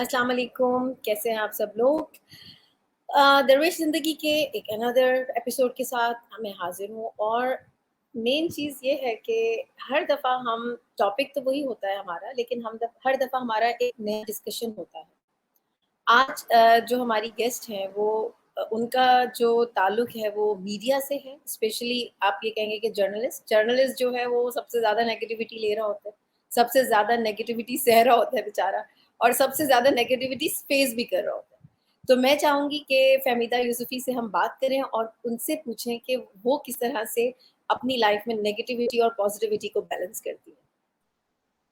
अस्सलाम वालेकुम, कैसे हैं आप सब लोग? दरवेश ज़िंदगी के एक अनदर एपिसोड के साथ मैं हाज़िर हूँ और मेन चीज़ ये है कि हर दफ़ा हम टॉपिक तो वही होता है हमारा, लेकिन हर दफ़ा हमारा एक नया डिस्कशन होता है। आज जो हमारी गेस्ट हैं वो उनका जो ताल्लुक है वो मीडिया से है, स्पेशली आप ये कहेंगे कि जर्नलिस्ट जो है वो सबसे ज़्यादा नेगेटिविटी ले रहा होता है, सबसे ज़्यादा नेगेटिविटी सह रहा होता है बेचारा और सबसे ज़्यादा नेगेटिविटी फेस भी कर रहा होता है। तो मैं चाहूँगी कि फ़हमीदा यूसुफ़ी से हम बात करें और उनसे पूछें कि वो किस तरह से अपनी लाइफ़ में नेगेटिविटी और पॉज़िटिविटी को बैलेंस करती हैं।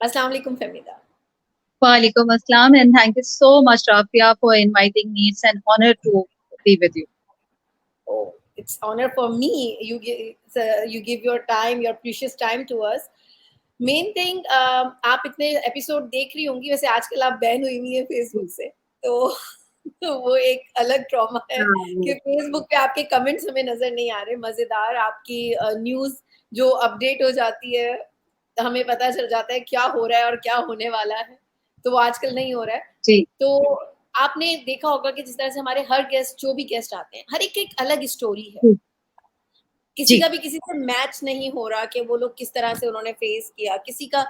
अस्सलाम वालेकुम Fahmida. Walaikum Assalam, and thank you so much, Rafia, for inviting me. It's an honor to be with you. Oh, it's honor for me. You give your time, your precious time to us. Main thing आप इतने episode देख रही होंगी, वैसे आजकल आप ban हुई है फेसबुक से, तो तो वो एक अलग ट्रॉमा है कि फेसबुक पे आपके कमेंट्स हमें नजर नहीं आ रहे मजेदार। आपकी न्यूज जो अपडेट हो जाती है तो हमें पता चल जाता है क्या हो रहा है और क्या होने वाला है, तो वो आजकल नहीं हो रहा है। जी तो आपने देखा होगा कि जिस तरह से हमारे हर गेस्ट जो भी गेस्ट आते हैं, हर एक एक अलग स्टोरी है। जी किसी जी का भी किसी से मैच नहीं हो रहा कि वो लोग किस तरह से उन्होंने फेस किया। किसी का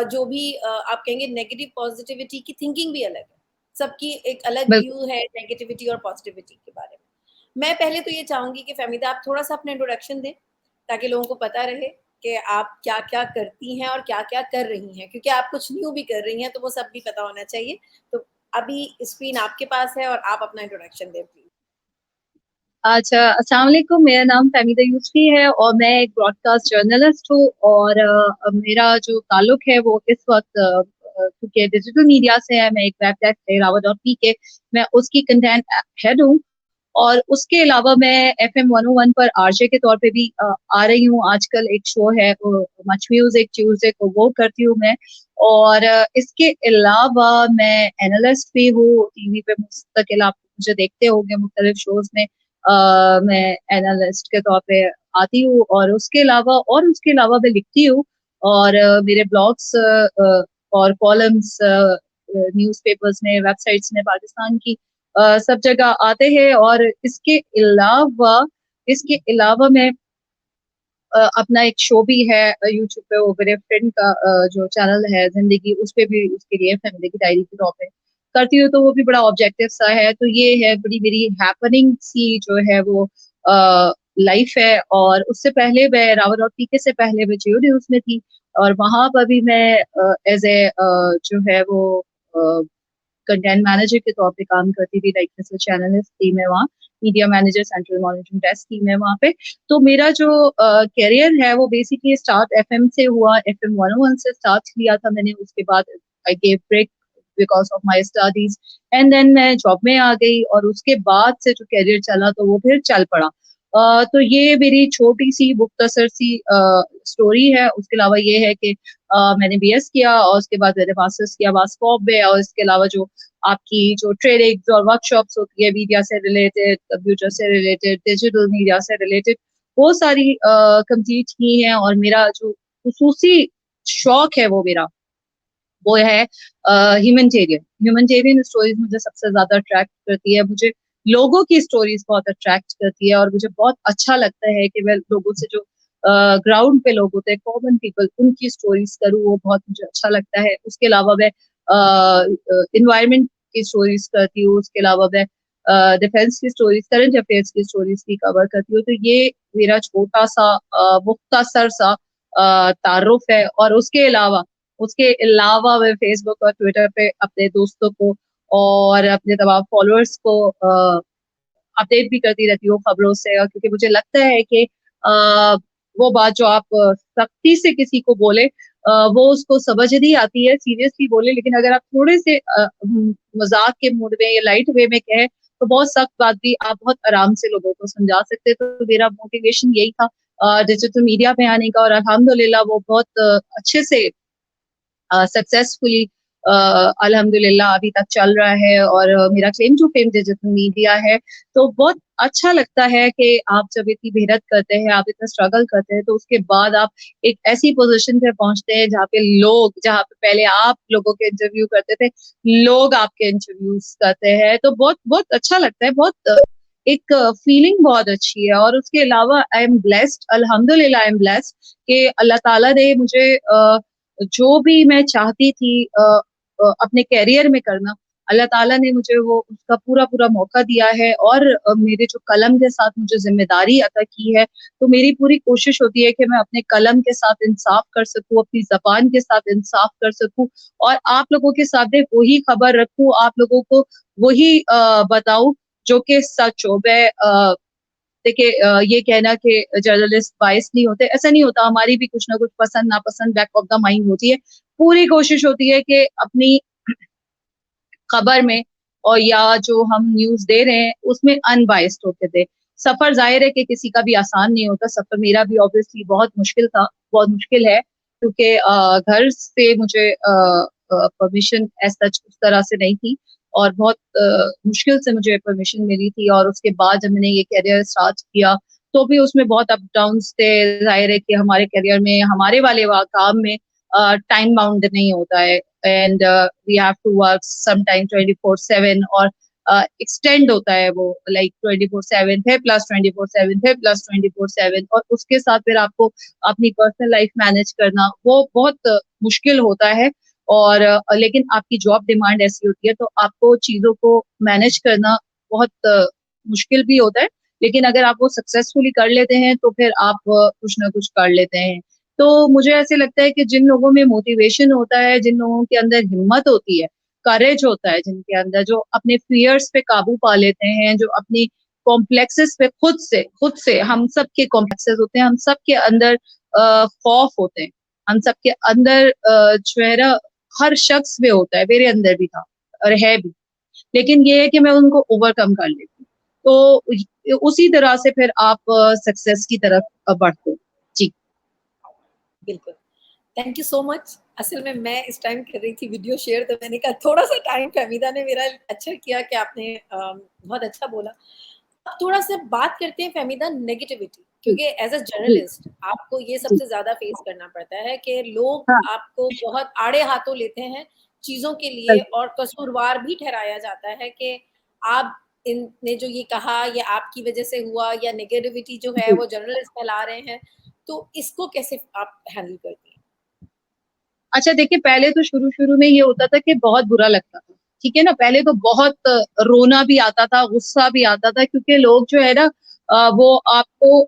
जो भी आप कहेंगे नेगेटिव पॉजिटिविटी की थिंकिंग भी अलग है। सबकी एक अलग बिल्कुल। व्यू है नेगेटिविटी और पॉजिटिविटी के बारे में। मैं पहले तो ये चाहूँगी कि फ़हमीदा आप थोड़ा-सा अपना इंट्रोडक्शन दें, ताकि लोगों को पता रहे कि आप क्या-क्या करती हैं और क्या-क्या कर रही हैं। क्योंकि आप कुछ न्यू भी कर रही हैं, तो वो सब भी पता होना चाहिए। तो अभी स्क्रीन आपके पास है और आप अपना इंट्रोडक्शन दें प्लीज़। अच्छा, अस्सलाम वालेकुम। मेरा नाम फहमीदा यूसुफी है और मैं एक ब्रॉडकास्ट जर्नलिस्ट हूँ। और मेरा जो ताल्लुक है वो इस वक्त क्योंकि डिजिटल मीडिया से है। मैं एक वेब डेस्क है Rawa.pk, मैं उसकी कंटेंट हेड हूँ। और उसके अलावा मैं FM 101 पर आरजे के तौर पे भी आ रही हूँ। आजकल एक शो है मच म्यूजिक ट्यूजडे को, वो करती हूँ मैं। और इसके अलावा मैं एनालिस्ट भी हूँ टीवी पे मुस्तकिल, आप मुझे देखते होंगे मुख्तलिफ शोज में। मैं एनालिस्ट के तौर पे आती हूँ और उसके अलावा मैं लिखती हूँ। और मेरे ब्लॉग्स और कॉलम्स न्यूज़पेपर्स में, वेबसाइट्स में, पाकिस्तान की सब जगह आते हैं। और इसके अलावा मैं अपना एक शो भी है यूट्यूब पे, वो मेरे फ्रेंड का जो चैनल है जिंदगी, उस पे भी उसके लिए फैमिली की डायरी के तौर पे करती हूँ। तो वो भी बड़ा ऑब्जेक्टिव सा है। तो ये है बड़ी मेरी हैपनिंग सी जो है वो लाइफ है। और उससे पहले मैं Rawa.pk से पहले मैं जियो न्यूज में थी, और वहां पर भी मैं एज ए जो है वो कंटेंट मैनेजर के तौर पे काम करती थी। लाइक जैसे चैनलिस्ट थी मैं वहाँ, media manager central monitoring desk थी मैं वहाँ पे। तो मेरा जो करियर है वो बेसिकली स्टार्ट एफएम से हुआ। FM 101 से स्टार्ट किया था मैंने। उसके बाद I gave break because of my studies, and then मैं जॉब में आ गई। और उसके बाद से जो करियर चला तो वो फिर चल पड़ा। तो ये मेरी छोटी सी मुख्तसर सी स्टोरी है। उसके अलावा ये है कि मैंने BS किया और उसके बाद मैंने मास्टर्स किया वास्कॉम में। और इसके अलावा जो आपकी जो ट्रेनिंग्स और वर्कशॉप्स होती है मीडिया से रिलेटेड, कंप्यूटर से रिलेटेड, डिजिटल मीडिया से रिलेटेड, वो सारी कंप्लीट की हैं। और मेरा जो खुसूसी शौक है वो है ह्यूमनिटेरियन स्टोरीज। मुझे सबसे ज्यादा अट्रैक्ट करती है। मुझे लोगों की स्टोरीज बहुत अट्रैक्ट करती है। और मुझे बहुत अच्छा लगता है कि मैं लोगों से जो ग्राउंड पे लोग होते हैं, कॉमन पीपल, उनकी स्टोरीज करूँ, वो बहुत मुझे अच्छा लगता है। उसके अलावा मैं इन्वायरमेंट की स्टोरीज करती हूँ। उसके अलावा मैं डिफेंस की स्टोरीज, करंट अफेयर्स की स्टोरीज भी कवर करती हूँ। तो ये मेरा छोटा सा मुख्तसर सा तारुफ है। और उसके अलावा मैं फेसबुक और ट्विटर पे अपने दोस्तों को और अपने तमाम फॉलोअर्स को अपडेट भी करती रहती हूँ खबरों से। और क्योंकि मुझे लगता है कि वो बात जो आप सख्ती से किसी को बोले, वो उसको समझ नहीं आती है, सीरियसली बोले। लेकिन अगर आप थोड़े से मजाक के मूड में या लाइट वे में कहें, तो बहुत सख्त बात भी आप बहुत आराम से लोगों को समझा सकते हैं। तो मेरा मोटिवेशन यही था डिजिटल मीडिया पे आने का। और अल्हम्दुलिल्लाह वो बहुत अच्छे से सक्सेसफुली अल्हम्दुलिल्लाह अभी तक चल रहा है। और मेरा claim to fame digital media है। तो बहुत अच्छा लगता है कि आप जब इतनी मेहनत करते हैं, आप इतना स्ट्रगल करते हैं, तो उसके बाद आप एक ऐसी पोजीशन पे पहुंचते हैं जहाँ पे पहले आप लोगों के इंटरव्यू करते थे, लोग आपके इंटरव्यूज करते हैं, तो बहुत बहुत अच्छा लगता है। एक फीलिंग बहुत अच्छी है। और उसके अलावा आई एम ब्लेस्ड, अल्हम्दुलिल्लाह आई एम ब्लेस्ड कि अल्लाह ताला ने मुझे जो भी मैं चाहती थी अपने करियर में करना, अल्लाह ताला ने मुझे वो उसका पूरा पूरा मौका दिया है। और मेरे जो कलम के साथ मुझे जिम्मेदारी अता की है, तो मेरी पूरी कोशिश होती है कि मैं अपने कलम के साथ इंसाफ कर सकूं, अपनी जबान के साथ इंसाफ कर सकूं, और आप लोगों के सामने वही खबर रखूं, आप लोगों को वही बताऊं जो कि सच हो। मैं देखिए ये कहना कि जर्नलिस्ट बायस नहीं होते, ऐसा नहीं होता। हमारी भी कुछ ना कुछ पसंद नापसंद बैक ऑफ द माइंड होती है। पूरी कोशिश होती है कि अपनी खबर में और या जो हम न्यूज दे रहे हैं उसमें अनबायस्ड होके दे। सफर जाहिर है कि किसी का भी आसान नहीं होता। सफर मेरा भी ऑब्वियसली बहुत मुश्किल था, बहुत मुश्किल है, क्योंकि घर से मुझे परमिशन एज सच उस तरह से नहीं थी, और बहुत मुश्किल से मुझे परमिशन मिली थी। और उसके बाद जब मैंने ये करियर स्टार्ट किया, तो भी उसमें बहुत अप डाउन थे। जाहिर है कि हमारे करियर में, हमारे वाले काम में टाइम बाउंड नहीं होता है, and we have to work sometime 24/7, और एक्सटेंड होता है वो, लाइक 24/7 है प्लस 24/7 है प्लस 24/7, और उसके साथ फिर आपको अपनी पर्सनल लाइफ मैनेज करना वो बहुत मुश्किल होता है। और लेकिन आपकी जॉब डिमांड ऐसी होती है, तो आपको चीजों को मैनेज करना बहुत मुश्किल भी होता है। लेकिन अगर आप वो सक्सेसफुली कर लेते हैं, तो फिर आप कुछ ना कुछ कर लेते हैं। तो मुझे ऐसे लगता है कि जिन लोगों में मोटिवेशन होता है, जिन लोगों के अंदर हिम्मत होती है, करेज होता है जिनके अंदर, जो अपने फियर्स पे काबू पा लेते हैं, जो अपनी कॉम्प्लेक्सेस पे खुद से हम सब के कॉम्प्लेक्सेस होते हैं, हम सब के अंदर खौफ होते हैं, हम सब के अंदर जो है ना, हर शख्स में होता है, मेरे अंदर भी था और है भी। लेकिन ये है कि मैं उनको ओवरकम कर लेती हूँ। तो उसी तरह से फिर आप सक्सेस की तरफ बढ़ते हो। जी बिल्कुल। Thank you so much. असल में मैं इस टाइम कर रही थी वीडियो शेयर, तो मैंने कहा थोड़ा-सा टाइम फहमीदा ने मेरा अच्छा किया कि आपने बहुत अच्छा बोला। अब थोड़ा-सा बात करते हैं फहमीदा नेगेटिविटी, जी क्योंकि एज़ अ जी जर्नलिस्ट आपको ये जी। सबसे ज़्यादा फेस करना पड़ता है कि लोग हाँ, आपको बहुत आड़े हाथों लेते हैं चीज़ों के लिए, सही। और कसूरवार भी ठहराया जाता है कि आप इनने जो ये कहा ये आपकी वज़ह से हुआ, या नेगेटिविटी जो है जी। वो जर्नलिस्ट फैला रहे हैं। तो इसको कैसे आप हैंडल करती हैं? अच्छा देखिए, पहले तो शुरू-शुरू में ये होता था कि बहुत बुरा लगता था, ठीक है ना? पहले तो बहुत रोना भी आता था, गुस्सा भी आता था, क्योंकि लोग जो है ना वो आपको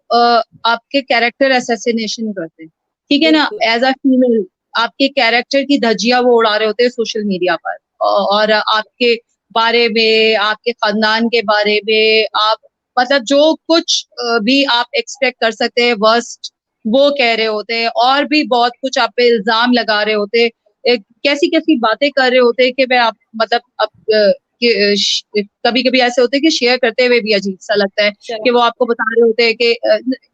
आपके कैरेक्टर असैसिनेशन करते हैं, ठीक है ना? बिल्कुल। एज़ अ फीमेल आपके कैरेक्टर की धज्जियाँ वो उड़ा रहे होते हैं सोशल मीडिया पर, और आपके बारे में, आपके खानदान के बारे में, आप मतलब जो कुछ भी आप एक्सपेक्ट कर सकते हैं वर्स्ट, वो कह रहे होते हैं, और भी बहुत कुछ आप पे इल्जाम लगा रहे होते हैं, कैसी-कैसी बातें कर रहे होते हैं कि मैं आप मतलब अब कभी-कभी ऐसे होते हैं कि शेयर करते हुए भी अजीब-सा लगता है चलो। कि वो आपको बता रहे होते हैं कि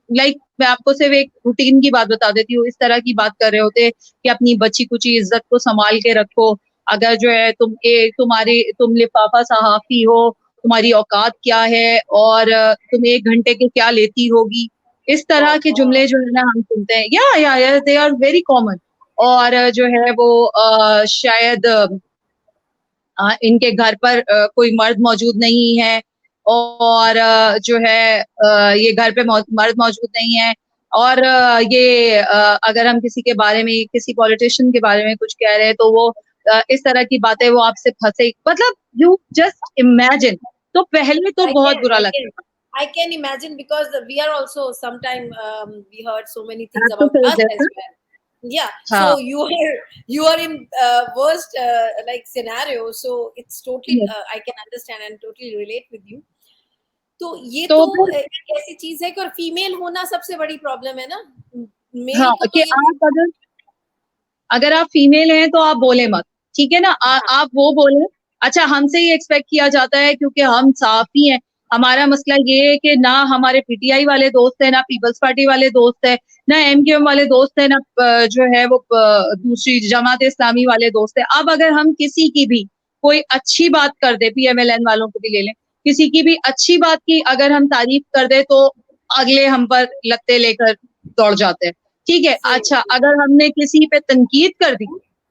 लाइक मैं आपको सिर्फ एक रूटीन की बात बता देती हूँ, इस तरह की बात कर रहे होते हैं कि अपनी बची-कुची इज़्ज़त को सँभाल के रखो, अगर जो है तुम लिफाफा सहाफ़ी हो, तुम्हारी औकात क्या है, और तुम 1 घंटे के क्या लेती होगी? इस तरह ओह के जुमले गॉड! जो है ना हम सुनते हैं, या दे आर वेरी कॉमन। और जो है वो शायद इनके घर पर कोई मर्द मौजूद नहीं है, और जो है ये घर पे मर्द मौजूद नहीं है, और ये अगर हम किसी के बारे में, किसी पॉलिटिशियन के बारे में कुछ कह रहे हैं, तो वो इस तरह की बातें वो आपसे फंसे, मतलब यू जस्ट इमेजिन। तो पहले तो I बहुत can, बुरा I लगता can. I can imagine, because we are also sometime we heard so many था, things तो about फिर us as जैसा well. Yeah, हाँ so you are in worst like scenario, so it's totally I can understand and totally relate with you. तो ये तो तो फिर एक ऐसी चीज है कि, और फीमेल होना सबसे बड़ी प्रॉब्लम है ना, मेल हाँ को तो कि ये आप अगर अगर आप फीमेल हैं तो आप बोले मत, ठीक है ना? हाँ, आप वो बोले। अच्छा, हमसे ये एक्सपेक्ट किया जाता है क्योंकि हम साफ़ी हैं। हमारा मसला ये है कि ना हमारे पीटीआई वाले दोस्त हैं, ना पीपल्स पार्टी वाले दोस्त हैं, ना एमक्यूएम वाले दोस्त हैं, ना जो है वो दूसरी जमात इस्लामी वाले दोस्त हैं। अब अगर हम किसी की भी कोई अच्छी बात कर दें, पीएमएलएन वालों को भी ले लें, किसी की भी अच्छी बात की अगर हम तारीफ कर दे तो अगले हम पर लगते लेकर दौड़ जाते हैं। ठीक है, अच्छा अगर हमने किसी पे तनकीद कर दी,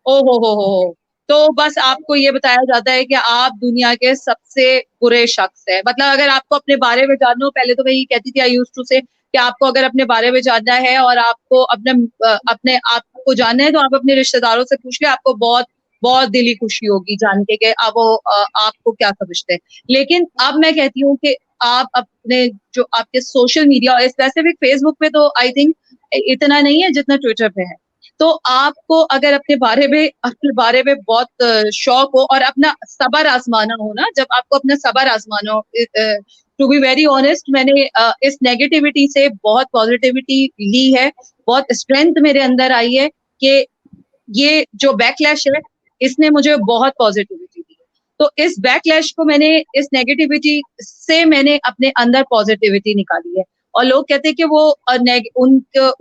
ओ हो, तो बस आपको ये बताया जाता है कि आप दुनिया के सबसे बुरे शख्स है। मतलब अगर आपको अपने बारे में जानना हो, पहले तो मैं ये कहती थी आई यूज्ड टू से कि आपको अगर अपने बारे में जानना है और आपको अपने आप को जानना है तो आप अपने रिश्तेदारों से पूछ ले, आपको बहुत बहुत दिली खुशी होगी जान के कि अब वो आपको क्या समझते हैं। लेकिन अब मैं कहती हूँ कि आप अपने जो आपके सोशल मीडिया और स्पेसिफिक फेसबुक पे तो आई थिंक इतना नहीं है जितना ट्विटर पे है। तो आपको अगर अपने बारे में बहुत शौक हो और अपना सबर आजमाना हो ना, जब आपको अपना सबर आजमाना हो, टू बी वेरी ऑनेस्ट मैंने इस नेगेटिविटी से बहुत पॉजिटिविटी ली है, बहुत स्ट्रेंथ मेरे अंदर आई है कि ये जो बैकलैश है इसने मुझे बहुत पॉजिटिविटी दी है। तो इस बैकलैश को मैंने इस नेगेटिविटी से मैंने अपने अंदर पॉजिटिविटी निकाली है। और लोग कहते हैं कि वो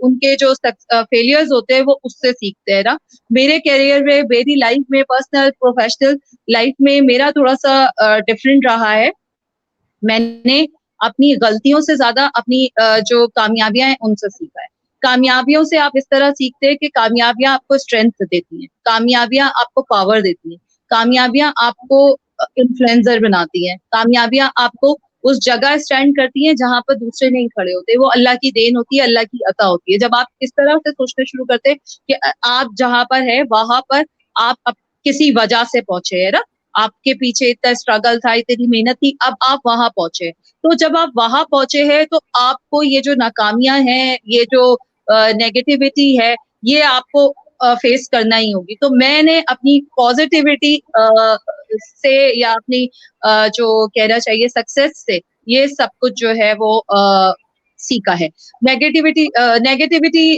उनके जो फेलियर्स होते हैं वो उससे सीखते हैं ना। मेरे करियर में, मेरी लाइफ में, पर्सनल प्रोफेशनल लाइफ में मेरा थोड़ा सा डिफरेंट रहा है। मैंने अपनी गलतियों से ज्यादा अपनी जो कामयाबियां हैं उनसे सीखा है। कामयाबियों से आप इस तरह सीखते हैं कि कामयाबियां आपको स्ट्रेंथ देती हैं, कामयाबियां आपको पावर देती हैं, कामयाबियां आपको इन्फ्लुएंसर बनाती हैं, कामयाबियां आपको उस जगह स्टैंड करती हैं जहां पर दूसरे नहीं खड़े होते। वो अल्लाह की देन होती है, अल्लाह की अता होती है। जब आप इस तरह से सोचना शुरू करते हैं कि आप जहां पर है वहां पर आप किसी वजह से पहुंचे है ना, आपके पीछे इतना स्ट्रगल था, इतनी मेहनत थी, अब आप वहां पहुंचे। तो जब आप वहां पहुंचे हैं तो आपको ये जो नाकामियां हैं, ये जो नेगेटिविटी है, ये आपको फेस करना ही होगी। तो मैंने अपनी पॉजिटिविटी से या अपनी जो कहना चाहिए सक्सेस से ये सब कुछ जो है वो सीखा है। नेगेटिविटी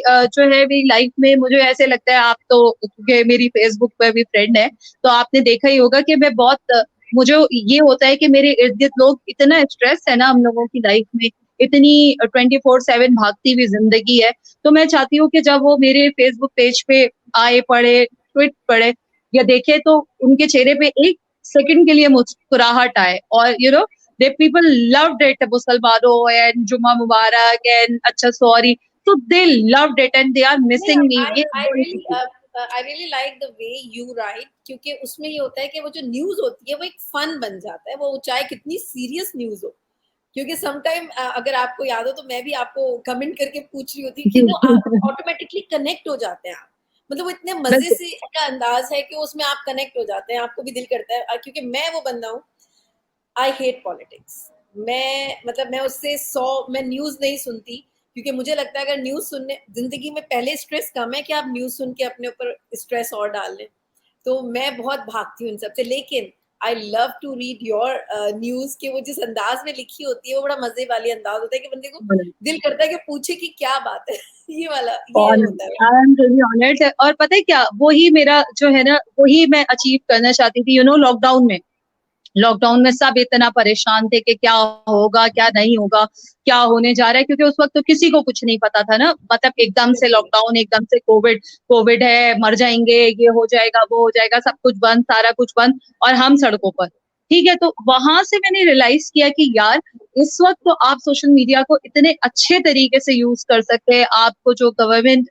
जो है मेरी लाइफ में, मुझे ऐसे लगता है, आप तो क्योंकि मेरी फेसबुक पे भी फ्रेंड है तो आपने देखा ही होगा कि मैं बहुत मुझे ये होता है कि मेरे इर्द गिर्द लोग, इतना स्ट्रेस है ना हम लोगों की लाइफ में, इतनी 24/7 भागती हुई जिंदगी है। तो मैं चाहती हूँ कि जब वो मेरे फेसबुक पेज पे आए, पढ़े, ट्वीट पढ़े या देखे तो उनके चेहरे पे एक सेकंड के लिए मुस्कुराहट आए। और the people loved it, मुसलमानों and जुम्मा मुबारक and अच्छा sorry, so they loved it and they are missing me। ये I really like the way you write, क्योंकि उसमें ये होता है कि वो जो न्यूज होती है वो एक फन बन जाता है, वो चाहे कितनी सीरियस न्यूज हो। क्योंकि समटाइम अगर आपको याद हो तो मैं भी आपको कमेंट करके पूछ रही होती कि वो ऑटोमेटिकली कनेक्ट हो जाते हैं आप, मतलब वो इतने मजे से का अंदाज है कि उसमें आप कनेक्ट हो जाते हैं, आपको भी दिल करता है। क्योंकि मैं वो बंदा हूँ, आई हेट पॉलिटिक्स। मैं उससे मैं न्यूज नहीं सुनती, क्योंकि मुझे लगता है अगर न्यूज सुनने, जिंदगी में पहले स्ट्रेस कम है कि आप न्यूज सुन के अपने ऊपर स्ट्रेस और डाल लें। तो मैं बहुत भागती हूँ इन सबसे। लेकिन I love to read your news के वो जिस अंदाज में लिखी होती है वो बड़ा मजे वाली अंदाज होता है कि बंदे को दिल करता है कि पूछे कि क्या बात है। ये वाला ये होता है। I am really honoured. और पता है क्या, वही मेरा जो है ना, वही मैं अचीव करना चाहती थी। लॉकडाउन में सब इतना परेशान थे कि क्या होगा, क्या नहीं होगा, क्या होने जा रहा है, क्योंकि उस वक्त तो किसी को कुछ नहीं पता था ना। मतलब एकदम से लॉकडाउन, एकदम से कोविड है, मर जाएंगे, ये हो जाएगा, वो हो जाएगा, सब कुछ बंद, सारा कुछ बंद, और हम सड़कों पर। ठीक है, तो वहां से मैंने रियलाइज किया कि यार इस वक्त तो आप सोशल मीडिया को इतने अच्छे तरीके से यूज कर सकते हैं। आपको जो गवर्नमेंट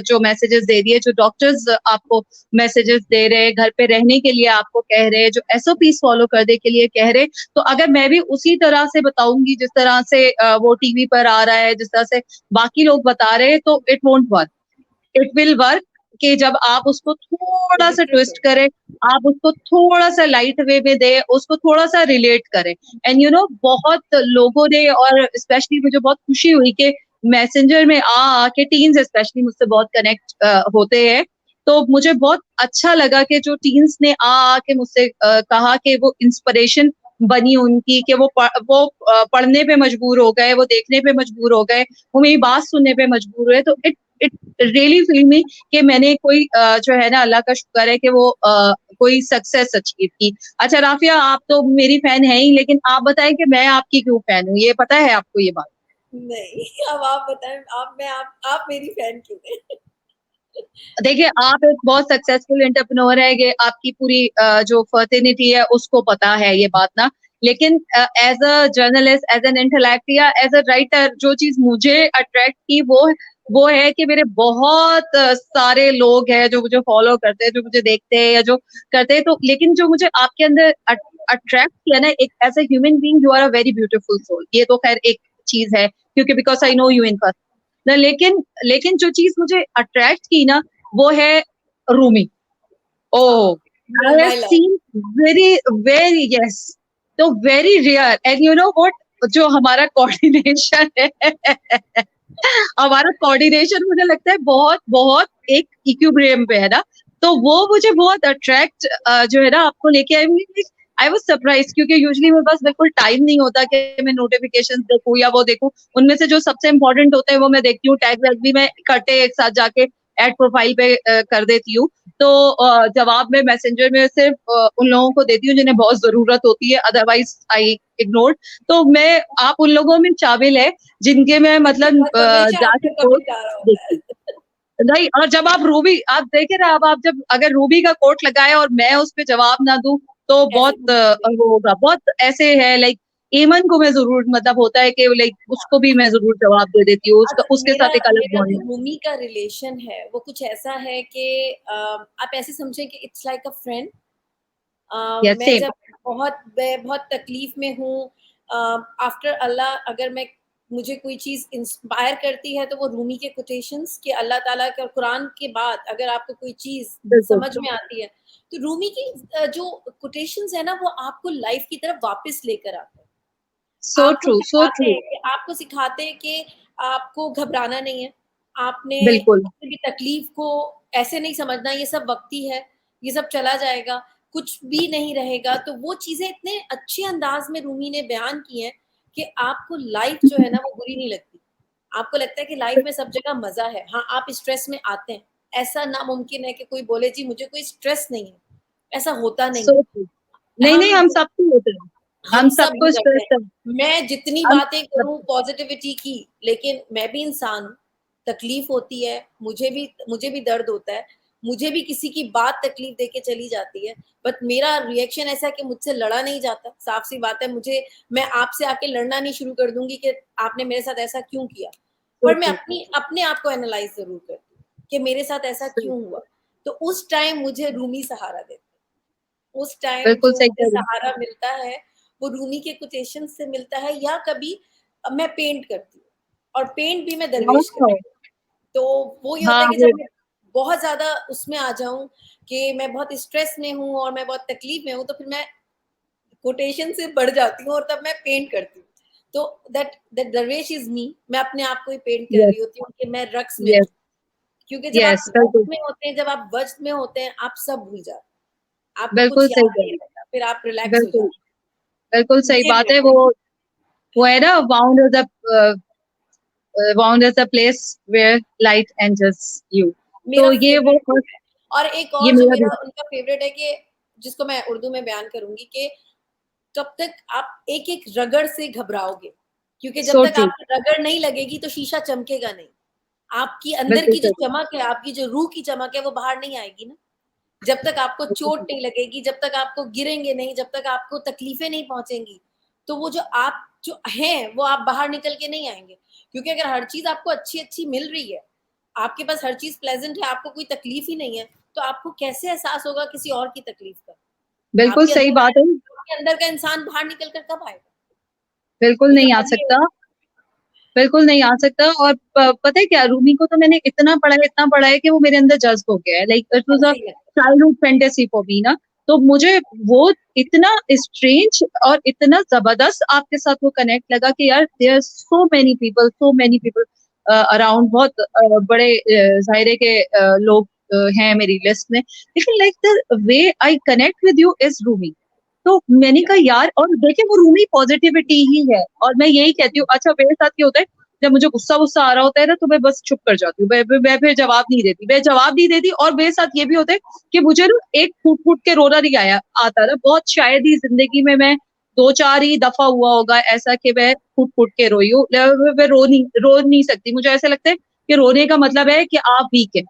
जो मैसेजेस दे रही है, जो डॉक्टर्स आपको मैसेजेस दे रहे हैं, घर पे रहने के लिए आपको कह रहे हैं, जो SOPs फॉलो करने के लिए कह रहे, तो अगर मैं भी उसी तरह से बताऊंगी जिस तरह से वो टीवी पर आ रहा है, जिस तरह से बाकी लोग बता रहे हैं, तो it won't work. It will work कि जब आप उसको थोड़ा सा ट्विस्ट करें, आप उसको थोड़ा सा लाइट वे में दे, उसको थोड़ा सा रिलेट करें। एंड बहुत लोगों ने, और स्पेशली मुझे बहुत खुशी हुई कि मैसेंजर में आके टीन्स स्पेशली मुझसे बहुत कनेक्ट होते हैं। तो मुझे बहुत अच्छा लगा कि जो टीन्स ने आके मुझसे कहा कि वो इंस्पिरेशन बनी उनकी, कि वो पढ़ने पे मजबूर हो गए, वो देखने पे मजबूर हो गए, वो मेरी बात सुनने पे मजबूर हुए। तो इट रियली फील मी कि मैंने कोई जो है ना, अल्लाह का शुक्र है कि वो कोई सक्सेस अचीव की। अच्छा राफिया, आप तो मेरी फैन है ही, लेकिन आप बताएं कि मैं आपकी क्यों फैन हूँ, ये पता है आपको ये बात? नहीं, अब आप बताएं। आप मेरी फैन क्यों हैं? देखिए, आप एक बहुत सक्सेसफुल एंटरप्रेन्योर है, ये आपकी पूरी जो फर्टिनिटी है उसको पता है ये बात ना, लेकिन as a journalist, as an intellect या एज अ राइटर, जो चीज मुझे अट्रैक्ट की वो है कि मेरे बहुत सारे लोग हैं जो मुझे फॉलो करते हैं, जो मुझे देखते हैं या जो करते हैं। तो लेकिन जो मुझे आपके अंदर अट्रैक्ट किया ना, एक as a human being you are a very beautiful soul, ये तो खैर एक चीज है, क्योंकि because I know you in person. लेकिन लेकिन जो चीज मुझे अट्रैक्ट की ना, वो है Rumi. Oh, I have my love. seen very yes, तो very rare and you know what, जो हमारा कोऑर्डिनेशन है हमारा कोऑर्डिनेशन मुझे लगता है बहुत बहुत एक इक्विलिब्रियम पे है ना, तो वो मुझे बहुत अट्रैक्ट जो है ना आपको लेके आई वाज सरप्राइज, क्योंकि यूजुअली मेरे पास बिल्कुल टाइम नहीं होता कि मैं नोटिफिकेशंस देखूं या वो देखूं। उनमें से जो सबसे इंपॉर्टेंट होते हैं वो मैं देखती हूँ, टैग वैग भी मैं इकट्ठे एक साथ जाके ऐड प्रोफाइल पे कर देती हूँ। तो जवाब में मैसेंजर में सिर्फ उन लोगों को देती हूँ जिन्हें बहुत जरूरत होती है, अदरवाइज आई इग्नोर। तो मैं आप उन लोगों में शामिल है जिनके मैं मतलब हमेशा जाके आपको कभी पोस्ट जा रहा होता देखती है। हूँ। नहीं, और जब आप रूबी आप देखे ना, अब आप जब अगर रूबी का कोट लगाए और मैं उस पे जवाब ना दूं तो ऐसे बहुत वो होगा, बहुत ऐसे है लाइक ईमन को मैं जरूर मतलब होता है कि लाइक उसको भी मैं जरूर जवाब दे देती हूँ, उसका अच्छा, उसके मेरा साथ एक अलग मेरा जो बॉन्ड है। रूमी का रिलेशन है वो कुछ ऐसा है कि आप ऐसे समझें कि it's like a friend. Yes मैं सेम। जब बहुत तकलीफ में हूँ, आफ्टर अल्लाह, अगर मैं मुझे कोई चीज़ इंस्पायर करती है तो वो रूमी के कोटेशंस के, अल्लाह ताला के और कुरान के बाद अगर आपको कोई चीज़ बिल्कुल। समझ में आती है तो रूमी की जो कोटेशंस है ना वो आपको लाइफ की तरफ वापस लेकर आते हैं। सो आपको ट्रू, सो सिखाते ट्रू। हैं कि आपको सिखाते हैं कि आपको घबराना नहीं है। आपने बिल्कुल। किसी भी तकलीफ को ऐसे नहीं समझना, ये सब वक़्ती है, ये सब चला जाएगा, कुछ भी नहीं रहेगा। तो वो चीज़ें इतने अच्छे अंदाज़ में रूमी ने बयान की हैं कि आपको लाइफ़ जो है ना वो बुरी नहीं लगती। आपको लगता है कि लाइफ़ में सब जगह मज़ा है। हाँ, आप स्ट्रेस में आते हैं। ऐसा नामुमकिन है कि कोई बोले जी मुझे कोई स्ट्रेस नहीं है, ऐसा होता नहीं सो है। ट्रू। नहीं, नहीं, हम हम सबको होते हैं। हम हम सब सबको गुज़रते स्ट्रेस हैं। है। मैं जितनी हम बातें करूँ पॉज़िटिविटी की, लेकिन मैं भी इंसान हूँ, तकलीफ़ होती है, मुझे भी दर्द होता है, मुझे भी किसी की बात तकलीफ़ देके चली जाती है, बट मेरा रिएक्शन ऐसा है कि मुझसे लड़ा नहीं जाता, साफ़-सी बात है। मैं आपसे आके लड़ना नहीं शुरू कर दूँगी कि आपने मेरे साथ ऐसा क्यों किया? सो पर मैं ट्रू। अपने आप को एनालाइज़ ज़रूर करती हूँ कि मेरे साथ ऐसा क्यों हुआ? तो उस टाइम मुझे रूमी सहारा देते हैं। उस टाइम बिल्कुल जो सही मुझे कह रही हैं। सहारा मिलता है, वो रूमी के कोटेशन से मिलता है, या कभी मैं पेंट करती हूँ और पेंट भी मैं दरवेश वाओ! करती हूँ। तो वो ये होता हाँ, है कि वो जब मैं बहुत ज़्यादा उसमें आ जाऊँ कि मैं बहुत स्ट्रेस में हूँ और मैं बहुत तकलीफ में हूँ, तो फिर मैं कोटेशन से बढ़ जाती हूँ और तब मैं पेंट करती हूँ। तो दैट दैट दरवेश इज़ मी। मैं अपने आप को ही पेंट कर यस, रही होती हूँ कि मैं रक़्स में यस, हूँ। क्योंकि जब आप यस, वक़्त बिल्कुल, में होते हैं, जब आप वज़्द में होते हैं, आप सब भूल जाते हैं। आपको बिल्कुल कुछ सही याद कह नहीं रही हैं। रहता, फिर आप रिलैक्स हो बिल्कुल, जाते बिल्कुल हैं। सही ये बात है। मेरा वो है ना, bound is the place where light enters you. मेरा तो ये वो फ़ेवरेट वो फर्स्ट, है। और एक ये और जो मेरा भी मेरा उनका फ़ेवरेट है कि जिसको मैं उर्दू में बयान करूँगी कि कब तक आप एक-एक रगड़ से घबराओगे, क्योंकि जब सो तक ट्रू। आपकी रगड़ नहीं लगेगी तो शीशा चमकेगा नहीं। आपकी अंदर बिल्कुल की जो सही। चमक है, आपकी जो रूह की चमक है, वो बाहर नहीं आएगी ना। जब तक आपको बिल्कुल चोट सही। नहीं लगेगी, जब तक आपको गिरेंगे नहीं, जब तक आपको तकलीफ़ें नहीं पहुँचेंगी, तो वो जो आप जो हैं, वो आप बाहर निकल के नहीं आएँगे। क्योंकि अगर हर चीज़ आपको अच्छी-अच्छी मिल रही है, आपके पास हर चीज़ प्लेज़ेंट है, आपको कोई तकलीफ़ ही नहीं है, तो आपको कैसे एहसास होगा किसी और की तकलीफ़ का? बिल्कुल सही बात है। आपके अंदर का इंसान बाहर निकल कर कब आएगा? बिल्कुल वो नहीं जब आ अभी सकता। बिल्कुल नहीं आ सकता। और पता है क्या, रूमी को तो मैंने इतना पढ़ा है कि वो मेरे अंदर जज्ब हो गया है, लाइक इट वाज अ ऐसे ही है। चाइल्डहुड फैंटेसी फॉर मी ना। तो मुझे वो इतना स्ट्रेंज और इतना जबरदस्त आपके साथ वो कनेक्ट लगा कि यार there so many people around, बहुत बड़े जायरे के लोग हैं मेरी लिस्ट में, लेकिन like the way I connect with you is Rumi. तो मैंने कहा यार, और देखिए वो रूमी पॉजिटिविटी ही है, और मैं यही कहती हूँ। अच्छा, मेरे साथ क्या होता है, जब मुझे गुस्सा गुस्सा आ रहा होता है ना, तो मैं बस चुप कर जाती हूँ, मैं फिर जवाब नहीं देती। और मेरे साथ ये भी होता है कि मुझे ना एक फूट फूट के रोना नहीं आया आता ना, बहुत शायद ही जिंदगी में मैं दो चार ही दफा हुआ होगा ऐसा कि मैं फूट फूट के रोई हूँ। मैं रो नहीं सकती। मुझे ऐसा लगता है कि रोने का मतलब है कि आप वीक है,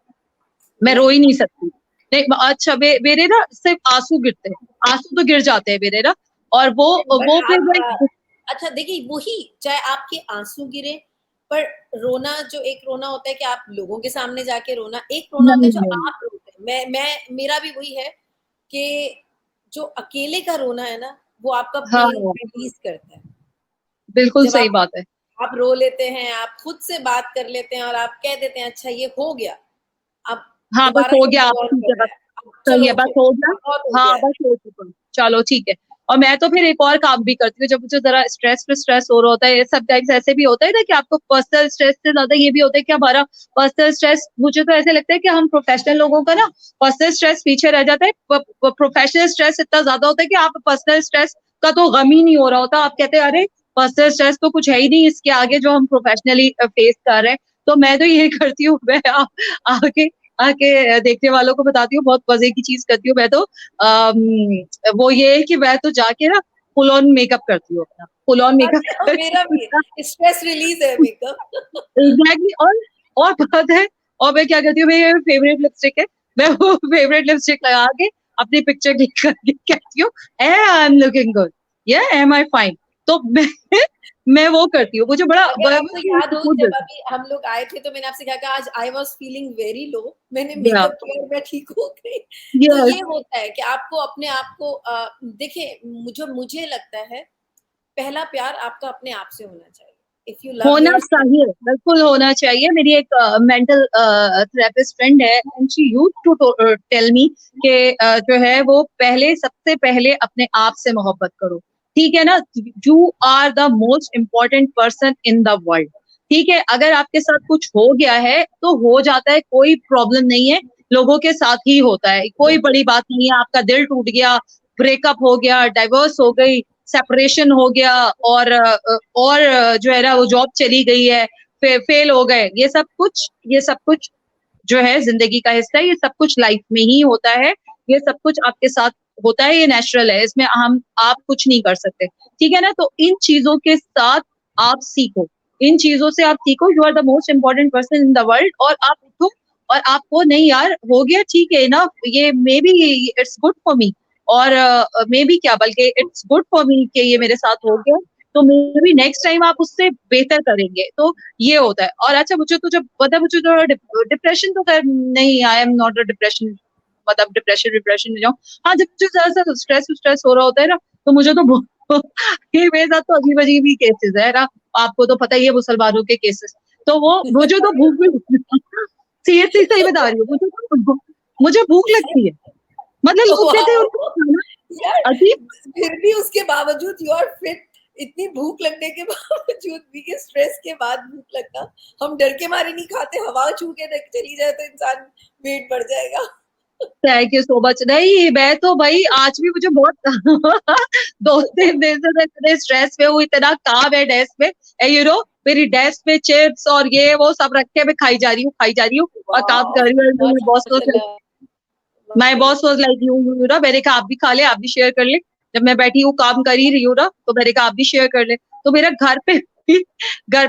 मैं रो नहीं, ही नहीं सकती। नहीं, अच्छा मेरे ना सिर्फ आंसू गिरते हैं, आंसू तो गिर जाते हैं मेरे ना, और बट वो फिर आप अच्छा देखिए, वही चाहे आपके आंसू गिरे, पर रोना जो एक रोना होता है कि आप लोगों के सामने जाके रोना, एक रोना होता नहीं है जो नहीं, आप रोते हैं। मैं मेरा भी वही है कि जो अकेले का रोना है ना, वो आपका हाँ पेन रिलीज करता है। बिल्कुल जब सही बात है। आप रो लेते हैं, आप खुद से बात कर लेते हैं और आप कह देते हैं अच्छा ये हो गया, अब हाँ बस दोबारा हो से गया, आप मूव ऑन ठीक है, करना बस है, अब सही चलो है, बस उठो, हो गया। अब बहुत हो गया हाँ है। बस हो चुका हूँ, चलो ठीक है। और मैं तो फिर एक और काम भी करती हूँ, जब मुझे जरा स्ट्रेस हो रहा होता है, सब टाइम्स ऐसे भी होता है ना कि आपको पर्सनल स्ट्रेस से ज्यादा ये भी होता है कि हमारा पर्सनल स्ट्रेस, मुझे तो ऐसे लगता है कि हम प्रोफेशनल लोगों का ना पर्सनल स्ट्रेस पीछे रह जाता है। प्रोफेशनल स्ट्रेस इतना ज्यादा होता है कि आप पर्सनल स्ट्रेस का तो गम ही नहीं हो रहा होता, आप कहते हैं अरे पर्सनल स्ट्रेस तो कुछ है ही नहीं इसके आगे जो हम प्रोफेशनली फेस कर रहे हैं। तो मैं तो ये करती हूँ, मैं आगे आके देखने वालों को बताती हूँ, बहुत मजे की चीज करती हूँ मैं तो। वो ये है कि मैं तो जाके ना फुल ऑन मेकअप करती हूँ अपना, फुल ऑन मेकअप अच्छा, मेरा भी करके स्ट्रेस रिलीज है मेकअप। एग्जैक्टली। और बात है, और मैं क्या करती हूँ, मेरी फेवरेट लिपस्टिक है, मैं वो फेवरेट लिपस्टिक लगा के अपनी पिक्चर क्लिक करके कहती हूँ आई एम लुकिंग गुड, या एम आई फाइन। तो मैं वो करती हूँ, मुझे बड़ा अगर बड़ा आपको याद हो, सुकून जब मिलता अभी हम लोग आए थे तो मैंने आपसे कहा कि आज I was feeling very low, मैंने है। मेकअप किया और मैं ठीक हो गई। तो यस, ये होता है कि आपको अपने आप को देखिए, मुझे लगता है पहला प्यार आपका अपने आप से होना चाहिए। इफ यू लव होना योरसेल्फ। चाहिए, बिल्कुल होना चाहिए। मेरी एक मेंटल थेरेपिस्ट फ्रेंड है, and she use to tell me कि जो है वो पहले, सबसे पहले अपने आप से मोहब्बत करो, ठीक है ना। You are the most important person in the world, ठीक है। अगर आपके साथ कुछ हो गया है तो हो जाता है, कोई प्रॉब्लम नहीं है, लोगों के साथ ही होता है, कोई बड़ी बात नहीं है। आपका दिल टूट गया, ब्रेकअप हो गया, डाइवोर्स हो गई, सेपरेशन हो गया, और जो है ना वो जॉब चली गई है, फेल हो गए, ये सब कुछ जो है जिंदगी का हिस्सा है, ये सब कुछ लाइफ में ही होता है, ये सब कुछ आपके साथ होता है, ये नेचुरल है, इसमें हम आप कुछ नहीं कर सकते, ठीक है ना। तो इन चीजों के साथ आप सीखो, इन चीजों से आप सीखो, you are the most important person in the world, और आप उठो और आपको नहीं यार हो गया, ठीक है ना, ये may be it's good for me, और मे बी क्या, बल्कि इट्स गुड फॉर मी कि ये मेरे साथ हो गया, तो मे बी नेक्स्ट टाइम आप उससे बेहतर करेंगे। तो ये होता है। और अच्छा, मुझे तो जब पता, मुझे तो डिप्रेशन तो खैर नहीं, I am not a depression, मतलब डिप्रेशन डिप्रेशन में जाऊँ। हाँ, जब मुझे ज्यादा सा स्ट्रेस स्ट्रेस हो रहा होता है ना, तो मुझे तो ये मेरे साथ तो अजीब अजीब ही केसेस है ना, आपको तो पता ही है मुसलमानों के केसेस। तो वो मुझे तो भूख भी सीरियसली सही बता रही हूँ, मुझे भूख लगती है, मतलब लोग कहते हैं उनको वाओ खाना यार, अजीब। फिर भी उसके बावजूद यू आर फिट, इतनी भूख लगने के बावजूद भी, कि स्ट्रेस के बाद भूख लगना। हम डर के मारे नहीं खाते, हवा छू के चली जाए तो इंसान वेट बढ़ जाएगा। Thank you so much. नहीं, मैं तो भाई आज भी मुझे बहुत 2-3 दिन से मैं इतने स्ट्रेस में हूँ, इतना काम है डेस्क में, यू नो, मेरी डेस्क में चिप्स और ये वो सब रखे, मैं खाई जा रही हूँ और काम वाओ, कर रही हूँ। माशाल्लाह, माय बॉस माशाल्लाह। वाज लाइक यू ना, मैंने कहा आप भी खा ले, आप भी शेयर कर ले। जब मैं बैठी हूँ काम कर ही रही हूँ ना, तो मैंने कहा आप भी शेयर कर ले। तो मेरा घर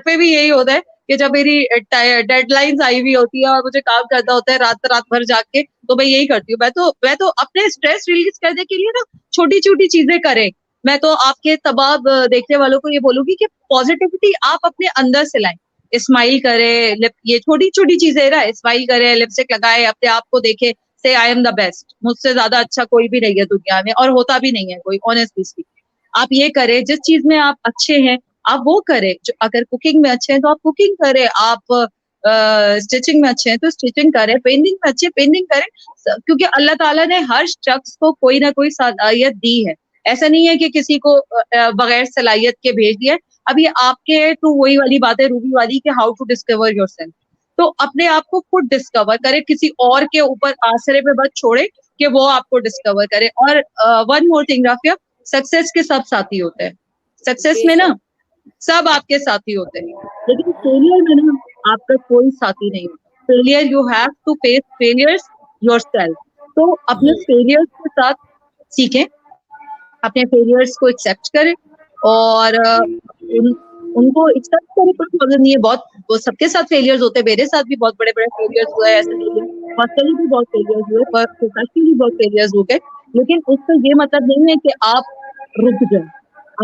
पे भी यही होता है कि जब मेरी डेडलाइंस आई हुई होती है और मुझे काम करना होता है रात रात भर जाग के, तो मैं यही करती हूँ। मैं तो अपने स्ट्रेस रिलीज करने के लिए ना छोटी छोटी चीजें करें। मैं तो आपके तमाम देखने वालों को ये बोलूंगी कि पॉजिटिविटी आप अपने अंदर से लाएं, स्माइल करे, ये छोटी छोटी चीजें ना, स्माइल करे, लिपस्टिक लगाए, अपने आप को देखे, से आई एम द बेस्ट, मुझसे ज्यादा अच्छा कोई भी नहीं है दुनिया में, और होता भी नहीं है कोई, ऑनेस्टली स्पीक। आप ये करें, जिस चीज में आप अच्छे हैं आप वो करें, जो अगर कुकिंग में अच्छे हैं तो आप कुकिंग करें, आप स्टिचिंग में अच्छे हैं तो स्टिचिंग करें, पेंटिंग में अच्छे पेंटिंग करें, क्योंकि अल्लाह ताला ने हर शख्स को कोई ना कोई सलाहियत दी है। ऐसा नहीं है कि किसी को बगैर सलाहियत के भेज दिया है। अब ये आपके तो वही वाली बात है रूबी वाली, कि हाउ टू डिस्कवर योरसेल्फ। तो अपने आप को खुद डिस्कवर करे, किसी और के ऊपर आसरे पे मत छोड़े कि वो आपको डिस्कवर करे। और one more thing Rafia, success के सब साथी होते हैं, सक्सेस में ना बेशक। सब आपके साथी होते हैं, लेकिन फेलियर में ना आपका कोई साथी नहीं होता। Failure, you have to face failures yourself. तो अपने फेलियर्स के साथ सीखें, अपने फेलियर्स को एक्सेप्ट करें, और उन उनको एक्सेप्ट करें, कोई प्रॉब्लम नहीं है। बहुत, वो सबके साथ फेलियर्स होते हैं, मेरे साथ भी बहुत बड़े बड़े फेलियर्स हुए हैं, ऐसा नहीं है, पर्सनली भी बहुत फेलियर्स हुए, प्रोफेशनली भी बहुत फेलियर्स हो गए, लेकिन उसका ये मतलब नहीं है कि आप रुक जाए,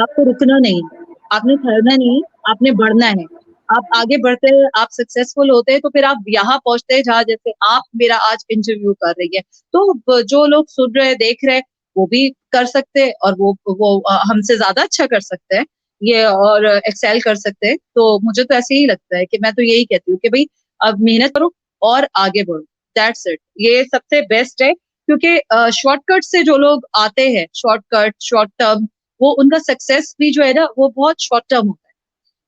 आपको रुकना नहीं है, आपने ठहरना नहीं है, आपने बढ़ना है। आप आगे बढ़ते हैं, आप सक्सेसफुल होते हैं, तो फिर आप यहाँ पहुंचते हैं जहाँ जैसे आप मेरा आज इंटरव्यू कर रही है। तो जो लोग सुन रहे हैं, देख रहे हैं, वो भी कर सकते हैं, और वो हमसे ज्यादा अच्छा कर सकते हैं ये, और एक्सेल कर सकते हैं। तो मुझे तो ऐसे ही लगता है कि मैं तो यही कहती हूँ कि भाई अब मेहनत करो और आगे बढ़ो, दैट्स इट। ये सबसे बेस्ट है, क्योंकि शॉर्टकट से जो लोग आते हैं, शॉर्टकट, शॉर्ट टर्म, वो उनका सक्सेस भी जो है ना, वो बहुत शॉर्ट टर्म होता है।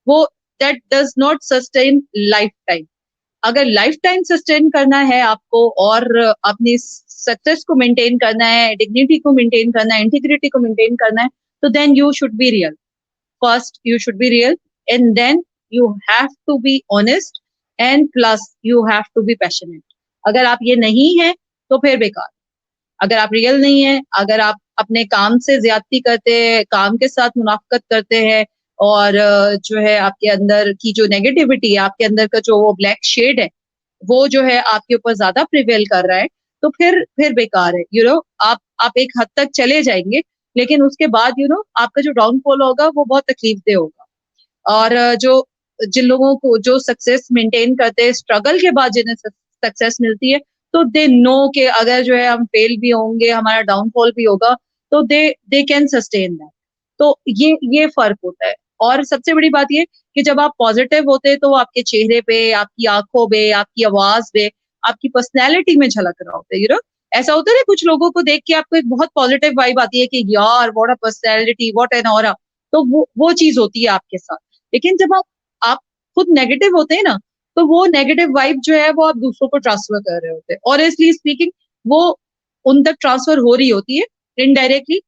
वो that does not sustain life time. अगर लाइफ टाइम सस्टेन करना है आपको, और अपनी सक्सेस को मेंटेन करना है, डिग्निटी को मेंटेन करना है, इंटीग्रिटी को मेंटेन करना है, तो then you should be real. First you should be real, and then you have to be honest, and plus you have to be passionate. अगर आप ये नहीं है तो फिर बेकार। अगर आप रियल नहीं है, अगर आप अपने काम से ज्यादती करते हैं, काम के साथ मुनाफकत करते हैं, और जो है आपके अंदर की जो नेगेटिविटी है, आपके अंदर का जो वो ब्लैक शेड है, वो जो है आपके ऊपर ज्यादा प्रिवेल कर रहा है, तो फिर बेकार है। आप एक हद तक चले जाएंगे, लेकिन उसके बाद आपका जो डाउनफॉल होगा वो बहुत तकलीफदेह होगा। और जो जिन लोगों को जो सक्सेस मेंटेन करते हैं, स्ट्रगल के बाद जिन्हें सक्सेस मिलती है, तो दे नो कि अगर जो है हम फेल भी होंगे, हमारा डाउनफॉल भी होगा, तो दे कैन सस्टेन दैट। तो ये फर्क होता है। और सबसे बड़ी बात ये कि जब आप पॉजिटिव होते हैं, तो वो आपके चेहरे पे, आपकी आंखों पे, आपकी आवाज पे, आपकी पर्सनैलिटी में झलक रहा होता है। ऐसा होता है ना, कुछ लोगों को देख के आपको एक बहुत पॉजिटिव वाइब आती है कि यार what a personality, what an aura. तो वो चीज होती है आपके साथ। लेकिन जब आप खुद नेगेटिव होते हैं ना, तो वो नेगेटिव वाइब जो है वो आप दूसरों को ट्रांसफर कर रहे होते हैं, और इसलिए स्पीकिंग वो उन तक ट्रांसफर हो रही होती है इनडायरेक्टली,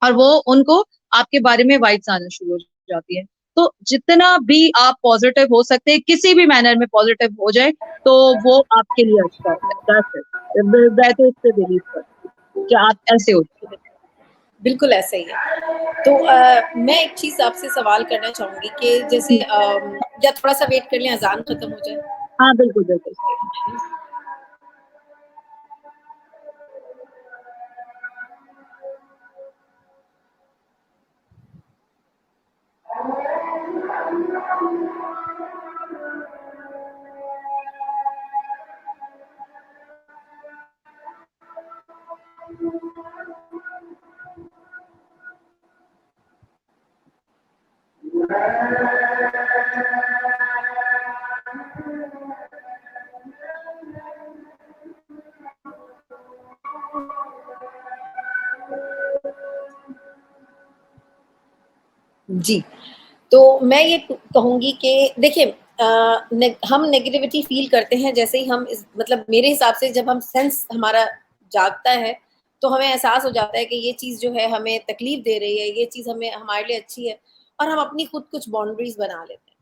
और वो उनको आपके बारे में वाइब्स आना शुरू हो जाती है। तो जितना भी आप पॉजिटिव हो सकते हैं, किसी भी मैनर में पॉजिटिव हो जाए, तो वो आपके लिए अच्छा होता है। That's it. मैं तो इससे बिलीव करती हूँ कि आप ऐसे हो। बिल्कुल ऐसा ही है। तो मैं एक चीज़ आपसे सवाल करना चाहूँगी कि जैसे या थोड़ा-सा वेट कर लें, अज़ान खत्म हो जाए? हाँ, बिल्कुल, बिल्कुल। जी, तो मैं ये कहूँगी कि देखिए हम नेगेटिविटी फ़ील करते हैं जैसे ही हम इस मतलब मेरे हिसाब से जब हम सेंस हमारा जागता है, तो हमें एहसास हो जाता है कि ये चीज़ जो है हमें तकलीफ़ दे रही है, ये चीज़ हमें हमारे लिए अच्छी है, और हम अपनी खुद कुछ बाउंड्रीज़ बना लेते हैं।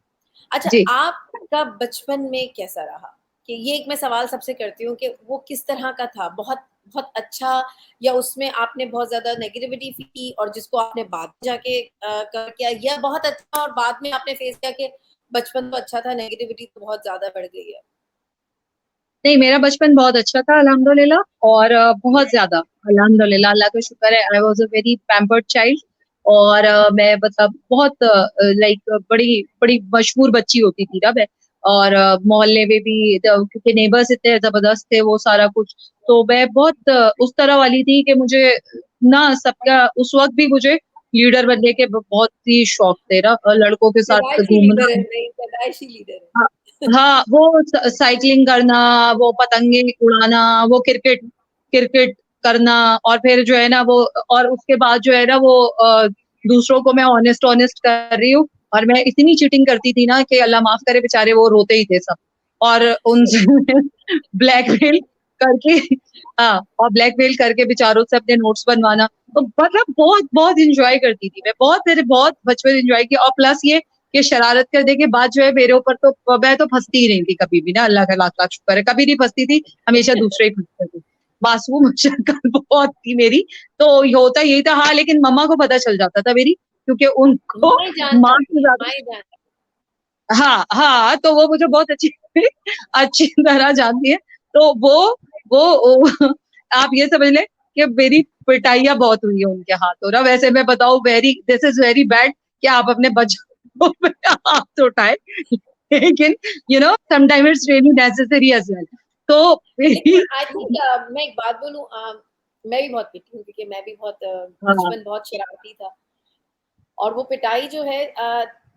अच्छा, जी। आपका बचपन में कैसा रहा? कि ये एक मैं सवाल सबसे करती हूँ कि वो किस तरह का था? बहुत बहुत अच्छा, या उसमें आपने बहुत ज़्यादा नेगेटिविटी की और जिसको आपने बाद में जाके कर किया, या बहुत अच्छा और बाद में आपने फेस किया कि बचपन तो अच्छा था, नेगेटिविटी तो बहुत ज़्यादा बढ़ गई है? नहीं, मेरा बचपन बहुत अच्छा था अल्हम्दुलिल्लाह, और बहुत ज्यादा अल्हम्दुलिल्लाह, अल्लाह का शुक्र है। I was a very pampered child, और मैं मतलब बहुत लाइक बड़ी बड़ी मशहूर बच्ची होती थी ना मैं। और मोहल्ले में भी क्योंकि नेबर्स इतने जबरदस्त थे, वो सारा कुछ। तो मैं बहुत उस तरह वाली थी कि मुझे ना सबका उस वक्त भी मुझे लीडर बनने के बहुत ही शौक थे ना, लड़कों के साथ पैदाइशी लीडर है, घूमना। नहीं पैदाइशी लीडर हाँ, है। हाँ, वो साइकिलिंग करना, वो पतंगे उड़ाना, वो क्रिकेट क्रिकेट करना, और फिर जो है ना वो, और उसके बाद जो है ना वो दूसरों को मैं ऑनेस्ट ऑनेस्ट कर रही हूँ, और मैं इतनी चीटिंग करती थी ना कि अल्लाह माफ करे, बेचारे वो रोते ही थे सब। और उनसे ब्लैकमेल करके, हाँ, और ब्लैकमेल करके बेचारों से अपने नोट्स बनवाना। तो मतलब बहुत बहुत इंजॉय करती थी मैं, मेरे बहुत बचपन इंजॉय किया। और प्लस ये शरारत करने के बाद जो है मेरे ऊपर, तो मैं तो फंसती ही नहीं थी कभी भी ना, अल्लाह का लाख लाख शुक्र है, कभी नहीं फंसती थी, हमेशा दूसरे ही फंसते थे। मासूम शक्ल बहुत थी मेरी। तो होता यही था। हाँ, लेकिन मम्मा को पता चल जाता था मेरी, क्योंकि उनको माँ ही जान माँ जाती से है, ज्यादा। माँ ही जान। हाँ, हाँ, तो वो मुझे बहुत अच्छी अच्छी तरह जानती है। तो वो आप ये समझ लें कि मेरी पिटाइयां बहुत हुई है उनके हाथों ना। वैसे मैं बताऊं, दिस इज वेरी बैड कि आप अपने बच्चों पे हाथ उठाए, लेकिन sometime it's really necessary as well. तो लेकिन मेरी आई थिंक मैं एक बात बोलूं, मैं भी बहुत पिटी हूँ क्योंकि मैं भी बहुत हाँ बचपन बहुत शरारती था, और वो पिटाई जो है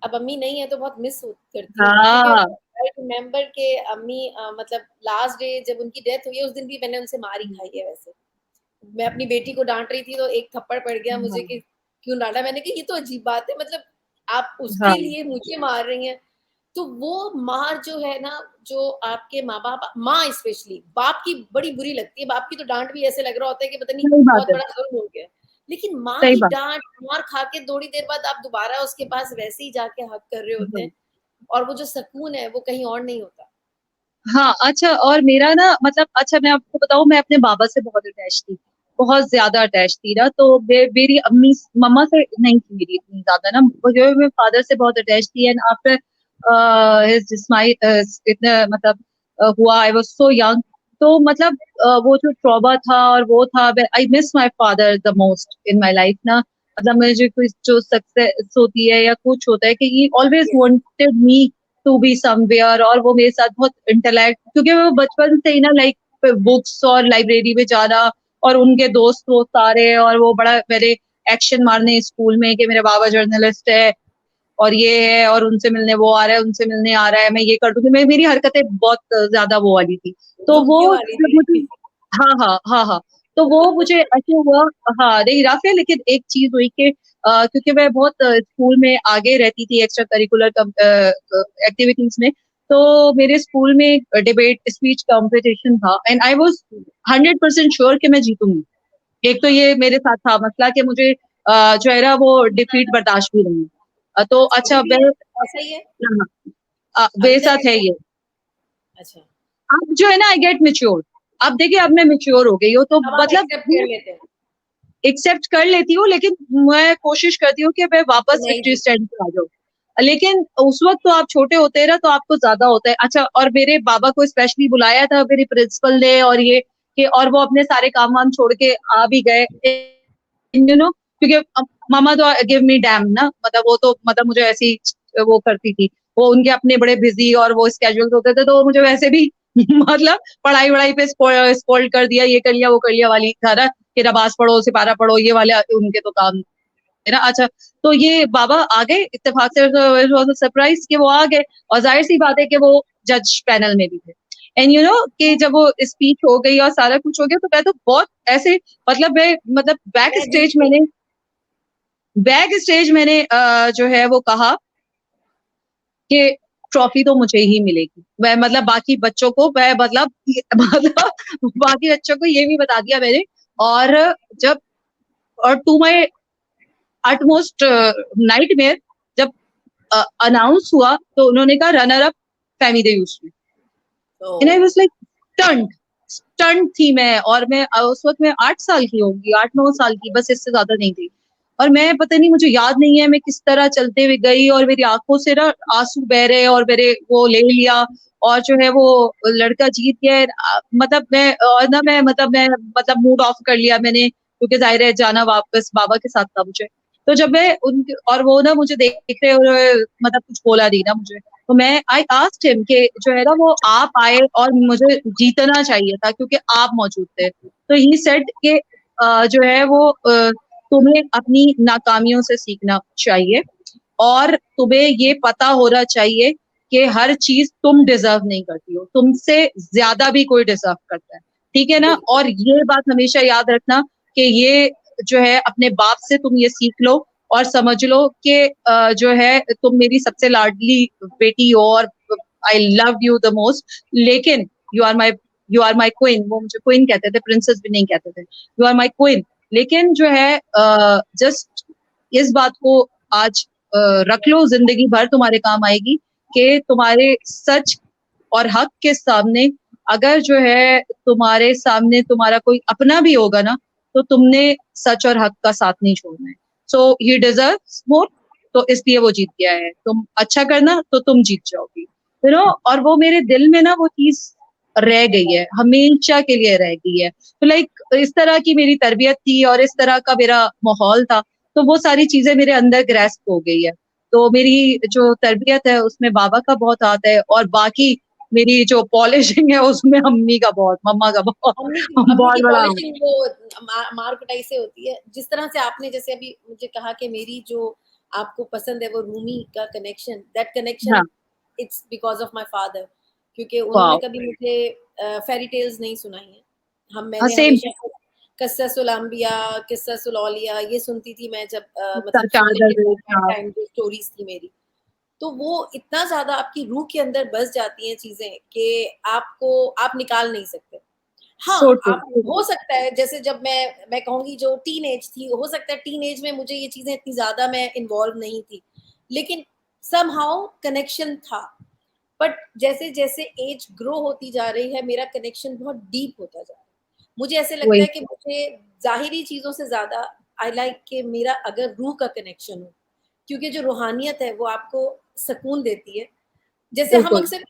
अब अम्मी नहीं है तो बहुत मिस करती हूँ मैं, क्योंकि हाँ आई रिमेम्बर के अम्मी मतलब लास्ट डे जब उनकी डेथ हुई है उस दिन भी मैंने उनसे मार ही खाई है। वैसे मैं अपनी बेटी को डांट रही थी तो एक थप्पड़ पड़ गया मुझे कि क्यों डांटा। मैंने कहा ये तो अजीब बात है, मतलब आप उसके हाँ लिए मुझे मार रही हैं। तो वो मार जो है ना, जो आपके माँ बाप, माँ स्पेशली, बाप की बड़ी बुरी लगती है। बाप की तो डांट भी ऐसे लग रहा होता है कि पता नहीं सही बात बहुत है, बड़ा जुल्म हो गया। लेकिन माँ सही की बात। डांट, मार खा के थोड़ी देर बाद आप दोबारा उसके पास वैसे ही जाके हक कर रहे होते हम्म। हैं, और वो जो सुकून है वो कहीं और नहीं होता। हाँ अच्छा, और मेरा ना मतलब, अच्छा मैं आपको बताऊं, मैं अपने बाबा से बहुत अटैच थी, बहुत ज्यादा अटैच थी ना। तो मेरी अम्मी मम्मा से नहीं थी मेरी इतनी ज्यादा ना, मुझे मैं फादर से बहुत अटैच थी। एंड आफ्टर हिज इतने मतलब हुआ, आई वाज सो यंग। तो मतलब वो जो ट्रॉमा था और वो था, I miss my father the most in my life ना। मतलब मुझे कुछ जो सक्सेस होती है या कुछ होता है कि he always Yes. Wanted me to be somewhere, और वो मेरे साथ बहुत इंटेलेक्ट, क्योंकि वो बचपन से ही ना लाइक बुक्स और लाइब्रेरी में जाना, और उनके दोस्त वो सारे, और वो बड़ा मेरे एक्शन मारने स्कूल में कि मेरे बाबा जर्नलिस्ट है और ये है, और उनसे मिलने वो आ रहा है, उनसे मिलने आ रहा है, मैं ये कर दूंगी। मेरी हरकतें बहुत ज्यादा वो वाली थी। तो वो धमकियों वाली जब मुझे, थी। हाँ हाँ हाँ हाँ, तो वो मुझे ऐसे हुआ। हाँ नहीं राफे, लेकिन एक चीज हुई कि क्योंकि मैं बहुत स्कूल में आगे रहती थी एक्स्ट्रा करिकुलर एक्टिविटीज में। तो मेरे स्कूल में डिबेट स्पीच कंपटीशन था, एंड आई वाज 100% श्योर कि मैं जीतूंगी। एक तो ये मेरे साथ था मसला कि मुझे जो है ना वो डिफीट बर्दाश्त भी नहीं है। तो अच्छा, अच्छा अभी भी मैं, ऐसा ही है? अभी मेरे तक साथ है ऐसा ये। है? अच्छा, अब जो है ना आई गेट मेच्योर। अब देखिए, अब मैं मेच्योर हो गई हूँ, तो अब आप मतलब एक्सेप्ट कर लेते हैं एक्सेप्ट कर लेती हूँ, लेकिन मैं कोशिश करती हूँ कि मैं कि वापस नहीं विक्ट्री जी। स्टैंड पे आ जाऊँ। लेकिन उस वक्त तो आप छोटे होते हैं ना, तो आपको ज्यादा होता है। अच्छा, और मेरे बाबा को स्पेशली बुलाया था मेरी प्रिंसिपल ने, और ये कि और वो अपने सारे काम वाम छोड़ के आ भी गए, क्योंकि मामा तो गिव मी डैम ना, मतलब वो तो मतलब मुझे ऐसी वो करती थी। वो उनके अपने बड़े बिजी और वो स्केड्यूल होते थे, तो वो मुझे वैसे भी मतलब पढ़ाई वढ़ाई पे स्पॉइल कर दिया, ये कर लिया वो कर लिया वाली था ना, कि नमाज पढ़ो सिपारा पढ़ो, ये वाले उनके तो काम है ना। अच्छा, तो ये बाबा आ गए इत्तेफाक से, सरप्राइज कि वो आ गए, और जाहिर सी बात है कि वो जज पैनल में भी थे। एंड कि जब वो स्पीच हो गई और सारा कुछ हो गया, तो मैं तो बहुत ऐसे, मतलब मैं मतलब मैं जीत गई। बैक स्टेज मैंने जो है वो कहा कि ट्रॉफी तो मुझे ही मिलेगी। मैं मतलब बाकी बच्चों को मैं मतलब बाकी बच्चों को ये भी बता दिया मैंने। और जब, और टू माई अटमोस्ट नाइट में, जब अनाउंस हुआ, तो उन्होंने कहा रनर अप फैमी दे यूज्ड, तो and I was like stunt. Stunt थी मैं, और मैं उस वक्त मैं 8 साल की होंगी, 8-9 साल की, बस इससे ज्यादा नहीं थी। और मैं पता नहीं, मुझे याद नहीं है मैं किस तरह चलते हुए गई, और मेरी आंखों से ना आंसू बह रहे, और मेरे वो ले लिया, और जो है वो लड़का जीत गया। मतलब मैं, और ना मैं मतलब मूड ऑफ कर लिया मैंने, क्योंकि जाहिर है जाना वापस बाबा के साथ था मुझे। तो जब मैं उनके, और वो ना मुझे देख रहे, और मतलब कुछ बोला नहीं ना मुझे। तो मैं आई आस्क्ड हिम कि जो है ना वो आप आए और मुझे जीतना चाहिए था क्योंकि आप मौजूद थे। तो ही सेड कि जो है वो तुम्हें अपनी नाकामियों से सीखना चाहिए, और तुम्हें ये पता होना चाहिए कि हर चीज तुम डिजर्व नहीं करती हो, तुमसे ज्यादा भी कोई डिजर्व करता है। ठीक है ना। बिल्कुल। और ये बात हमेशा याद रखना कि ये जो है अपने बाप से तुम ये सीख लो, और समझ लो कि जो है तुम मेरी सबसे लाडली बेटी हो, और I love you the most. लेकिन you are my you are my queen. वो मुझे क्वीन कहते थे, प्रिंसेस भी नहीं कहते थे, यू आर माई क्वीन। लेकिन जो है जस्ट इस बात को आज रख लो, जिंदगी भर तुम्हारे काम आएगी, कि तुम्हारे सच और हक के सामने, अगर जो है तुम्हारे सामने तुम्हारा कोई अपना भी होगा ना, तो तुमने सच और हक का साथ नहीं छोड़ना है। सो ही डिजर्व्स मोर, तो इसलिए वो जीत गया है। तुम अच्छा करना तो तुम जीत जाओगी, और वो मेरे दिल में ना वो चीज रह गई है, हमेशा के लिए रह गई है। तो लाइक इस तरह की मेरी तरबियत थी और इस तरह का मेरा माहौल था, तो वो सारी चीजें मेरे अंदर ग्रेस्प हो गई है। तो मेरी जो तरबियत है उसमें बाबा का बहुत हाथ है, और बाकी मेरी जो पॉलिशिंग है उसमें अम्मी का बहुत, मम्मा का बहुत अम्मी की बहुत बड़ा हाथ। पॉलिशिंग वो मार कुटाई से होती है। जिस तरह से आपने जैसे अभी मुझे कहा कि मेरी जो आपको पसंद है वो रूमी का कनेक्शन, दैट कनेक्शन हाँ, it's because of my father, क्योंकि उन्होंने वाह। कभी मुझे फेरी टेल्स नहीं सुनाई है। हाँ, मैंने सेम। हमेशा किस्सतुल अंबिया, किस्सतुल औलिया ये सुनती थी मैं जब मतलब सोने चादर के हाँ, टाइम जो स्टोरीज थी मेरी। तो वो इतना ज्यादा आपकी रूह के अंदर बस जाती हैं चीजें कि आप निकाल नहीं सकते। हाँ, सो ट्रू। आप हो सकता है जैसे जब मैं कहूँगी जो टीनेज थी, हो सकता है टीनेज में मुझे ये चीज़ें इतनी ज़्यादा मैं इन्वॉल्व नहीं थी। लेकिन समहाउ कनेक्शन था। बट जैसे-जैसे एज ग्रो होती जा रही है, मेरा कनेक्शन बहुत डीप होता जा रहा है। मुझे ऐसे लगता वही। है कि मुझे ज़ाहिरी चीज़ों से ज़्यादा आई लाइक कि मेरा अगर रूह का कनेक्शन हो, क्योंकि जो रूहानियत है वो आपको सुकून देती है। जैसे हम बिल्कुल। अक्सर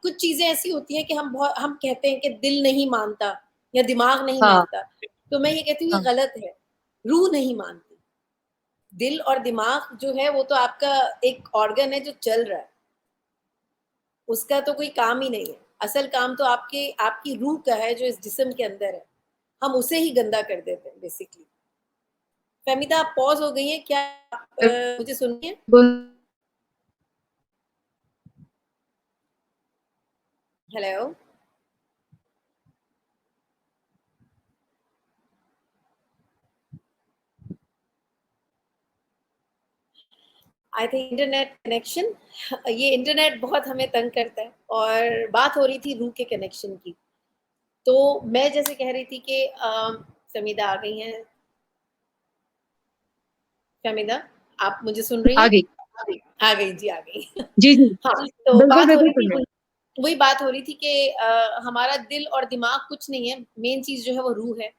कुछ चीज़ें ऐसी होती हैं कि हम कहते हैं कि दिल नहीं मानता या दिमाग नहीं हाँ, मानता, तो मैं ये कहती हूँ ये हाँ, गलत है, रूह नहीं मानती। दिल और दिमाग जो है वो तो आपका एक ऑर्गन है जो चल रहा है, उसका तो कोई काम ही नहीं है। असल काम तो आपकी रूह का है जो इस जिस्म के अंदर है, हम उसे ही गंदा कर देते हैं बेसिकली। फ़हमीदा आप पॉज़ हो गई हैं, क्या आप मुझे सुन रही हैं? बिल्कुल। Hello? I think internet connection, ये इंटरनेट बहुत हमें तंग करता है और बात हो रही थी रूह के कनेक्शन की। तो मैं जैसे कह रही थी कि फ़हमीदा आ गई हैं। फ़हमीदा, आप मुझे सुन रही आ हैं? गई। आ गई जी, आ गई। जी, जी। हाँ, तो बिल्कुल, बात हो बिल्कुल रही सुन थी रही हूँ। वही बात हो रही थी कि हमारा दिल और दिमाग कुछ नहीं है, मेन चीज़ जो है वो रूह है।